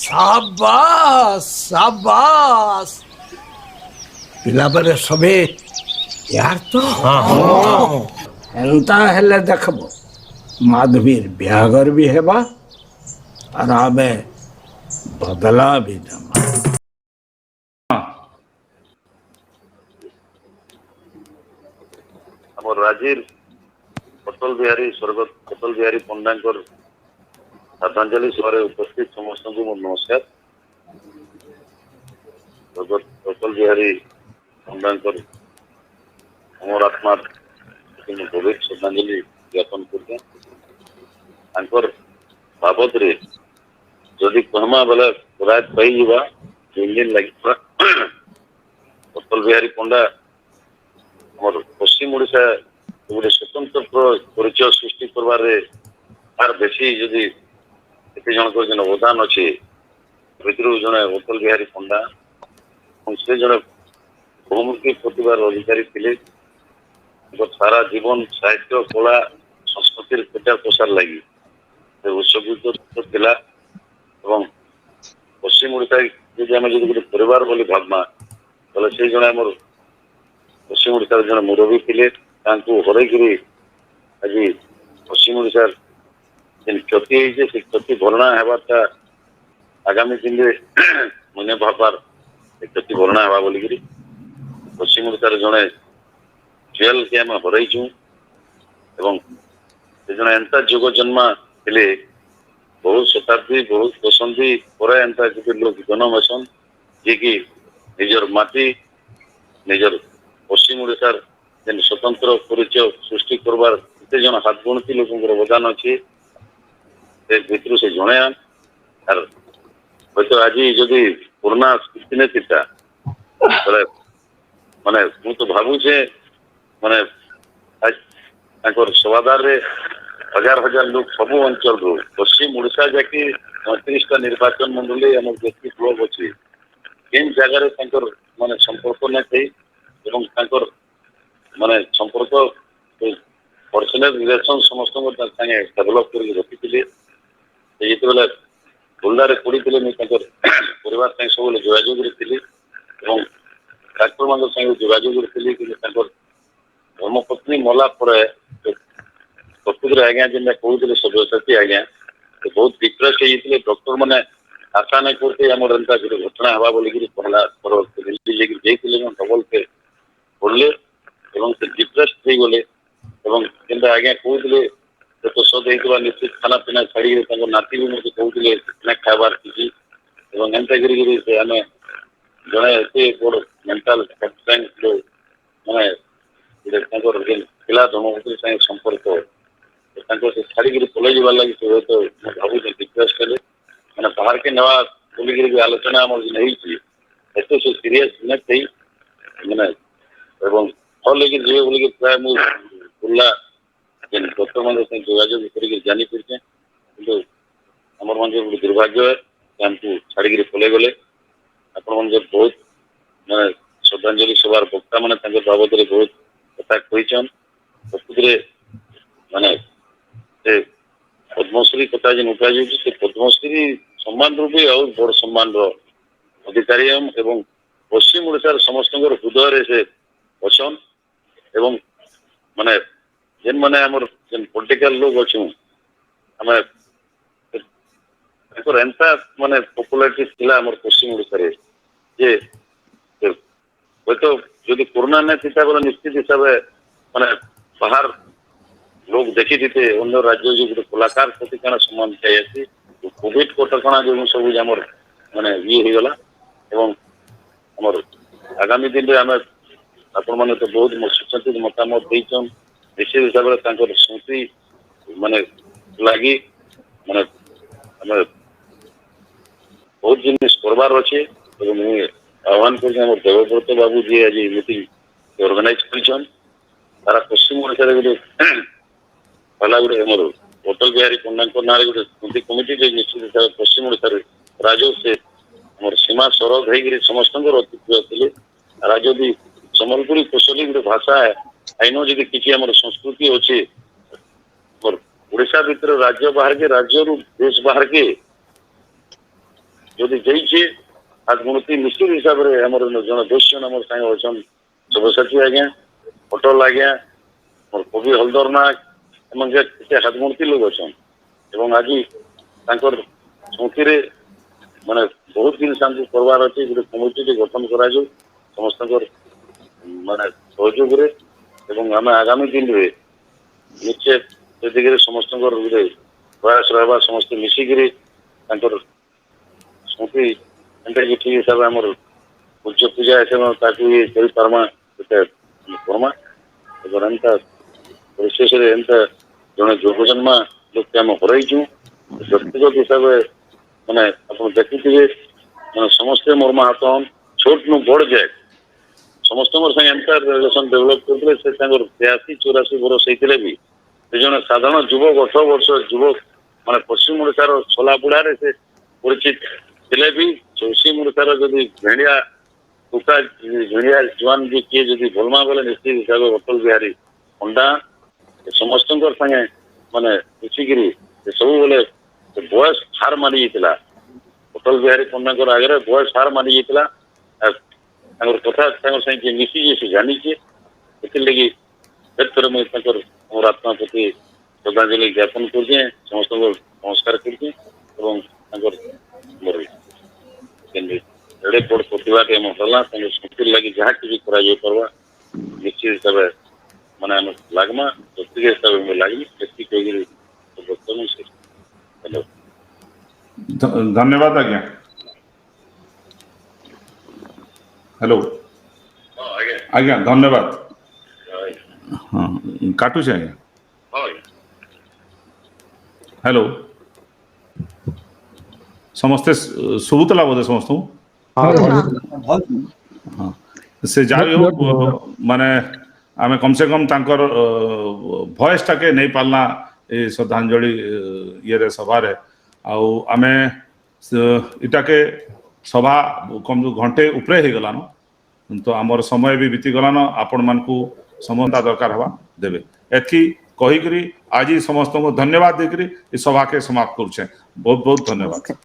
সাবাস সাবাস পিলাবেলে সবে यार तो এন্তা হেলে দেখব মাধবীর বিয়াঘর भी হেবা আর আমি বদলা भी নেবা ଆମର ରାଜିର ଅଟଳ ବିହାରୀ ସ୍ୱର୍ଗତ ଅଟଳ ବିହାରୀ ପଣ୍ଡାଙ୍କର श्रद्धांजलि सभा उपस्थित समस्त को मोर नमस्कार। अटल बिहारी पंडा अमर आत्मा गभीर श्रद्धांजलि ज्ञापन कर बाबद रे जदि कहमा बेले रात पाई जीवा तीन दिन लगी अटल बिहारी पंडा हमर पश्चिम ओडिशा गोटे स्वतंत्र परिचय सृष्टि करबार तार बेसी जदि एते जनकर जन अवदान अच्छे भितर जड़े अटल बिहारी पंडा से जड़े बहुमुखी प्रतिभार अधिकारी थे। सारा जीवन साहित्य कला संस्कृति प्रचार प्रसार लगी उत्सर्गित थिला। पश्चिम ओडिशा जब आम गोटे परिवार बोली भावना बोले से जड़े आम पश्चिम ओडिशा जड़े मुरबी थे हरई आज पश्चिम ओडिशा क्षति है से क्षति भरणा होगा आगामी दिन में मन भाबार क्षति भरणा होगा बोलिकी पश्चिम ओडिशा जड़े जेल के आम हरईचु जड़े एंता जुग जन्मा थे बहुत शताब्दी बहुत दशंधि पर एंता लोग जन्म आसन जी कि निजर माटी निजर पश्चिम ओडिशा जेन स्वतंत्र परिचय सृष्टि करवार एत जन हाथ गणती लोक अवदान अच्छे भितर से जड़े आर हयत आज जदि पुराना स्थिति नहीं था माने मु तो भावुचे माने सभादार हजार हजार लोग सब अंचल रू पश्चिम ओडिशा जाकि 35टा निर्वाचन मंडली आम जेति ब्लॉक अच्छे केन जगार माने संपर्क नहीं माने संपर्क पर्सनल रिलेशन समस्त डेभलप कर रखी जिते फुलदारे पड़ी परिवार सब जोजोग डाक्टर मान जोजोग धर्मपत्नी मला प्रकृति आज्ञा जेन कहते सब्यसाची आज्ञा बहुत डिप्रेस होते डॉक्टर मैंने आशा नहीं करते आम एंता गोटे घटना हवा बोलिकी पहला डबल पे पड़े डिप्रेस हो गले आज्ञा कहते तो सद होता निश्चित खाना पीना छाड़ी नाती भी मुझे कहते खाबार किसी एंता आम जड़े एत बड़ मेंटाल माने पिला धर्मपत्नी सागे संपर्क से छाड़ी पलि जावार लगे से तो भावुँ डिप्रेस कले मैंने बाहर के नवा बोलिकी आलोचना आम एत से सीरीयस नहीं मैंने भल लगे जीवे बोलिक प्राय मुला डॉक्टर मान जोजोग कर जानी पड़े कि आम मन गोटे दुर्भाग्य है हमको छाड़ी पलि गले आपण मन बहुत मैंने श्रद्धांजलि सभार वक्ता मैंने बाबद बहुत कथा कहन प्रकृति माने पद्मश्री कथा जेन उठा से पद्मश्री सम्मान रूपी और बड़ सम्मान अधिकारी एवं पश्चिम ओडिशा समस्त हृदय से अछन एवं माने जेन माने आमर जेन पॉलिटिकल लोग अच्छे आम एंता माने पॉपुलारिटी थिला आमर पश्चिम ओडिशा रे जे तो जदि कोरोना नहीं थी बोले निश्चित हिसाब से माने बाहर लोग देखी थे अन्य राज्य जो गोटे कलाकार प्रति क्या सम्मान चाहिए कोविड कटकणा जो सब आमर माने ये हो गला आमर आगामी दिन में आम आपण मैंने तो बहुत सोचते मतामत देचन निश्चित हिसाब से स्मृति माने लगी माने आम बहुत जिन करवार अच्छे आह्वान कर देवव्रत बाबू जी आज मीटिंग ऑर्गेनाइज कर सारा पश्चिम ओडिशा गोटे पहला गोटे आमर अटल बिहारी पंडा ना गोटे स्मृति कमिटी निश्चित हिसाब से पश्चिम ओडिशा राजो से आम सीमा सरद हो समस्त अतिथि थे आज भी सम्बलपुरी कौशली गोटे भाषा है आईन जी किसी आम संस्कृति अच्छे ओडिशा भितर राज्य बाहर के राज्य देश बाहर के जदि जाइए आज गुणती निश्चित हिसाब से आम जन 10 जन आम सागे अच्छा सब्यसाची आज्ञा अटल आज्ञा कवि हलदर नाग हाथ गुणती लोग अच्छा आज स्मृति माने बहुत जिन करवार अच्छे गोटे कमिटी गठन करा समस्त माने सहयोग आम आगामी दिन में निश्चय से दिगरे समस्त गोटे प्रयास रहा समस्त मिसिकी स्मृति एंता कि ठीक हिसाब से आमर पूज्य पूजा ऐसे पार्मा करमा एंता विशेष एंता जड़े युवजन्मा लोग आम हरईचु व्यक्तिगत हिसाब से मैंने आप देखी मैं समस्ते मोर मा हाथ छोट नु बड़ जाए समस्त संगे एंता रिलेसन डेभलप करते 83-84 वर्ष होते भी जड़े साधारण युवक 18 वर्ष युवक माने पश्चिम ओडिशार सोलापुड़ा से परिचित थे भी पश्चिम ओडिशार जदि भेड़िया टुका भेड़िया जुआन भी किए जदि भलमा बोले निश्चित हिसाब से अटल बिहारी पंडा समस्त संगे माने मिसिकी सब बोले बयस हार मानी जाता अटल बिहारी पंडा आगे बयस हार मानी जाता कथा साइके मिसी से जानी लगी फिर मुझे मोर आत्मा प्रति श्रद्धांजलि ज्ञापन करछे समस्त नमस्कार करछे मोर एडे बड़ प्रतिभा हला स्मृति लगी जहाँ कि करा पार्बा निश्चित हिसाब से मैंने लगमा व्यक्तिगत हिसाब से लगमी धन्यवाद आज्ञा। हेलो आज्ञा धन्यवाद। हाँ काटू से आज्ञा। हेलो समस्ते शुभुतला बोधे समस्त हाँ से जाओ माने आमे कम से कम तांकर वॉइस टाके नहीं पालना ए श्रद्धांजलि ये सभा रे आउ आमे इटाके सभा कम घंटे उपरे हो गलान तो आमर समय भी बीती गलान आपण मानकू समता दरकार हवा देबे एथी कही करी आज समस्त को धन्यवाद देकरी इस सभा के समाप्त करूछे बहुत बहुत धन्यवाद।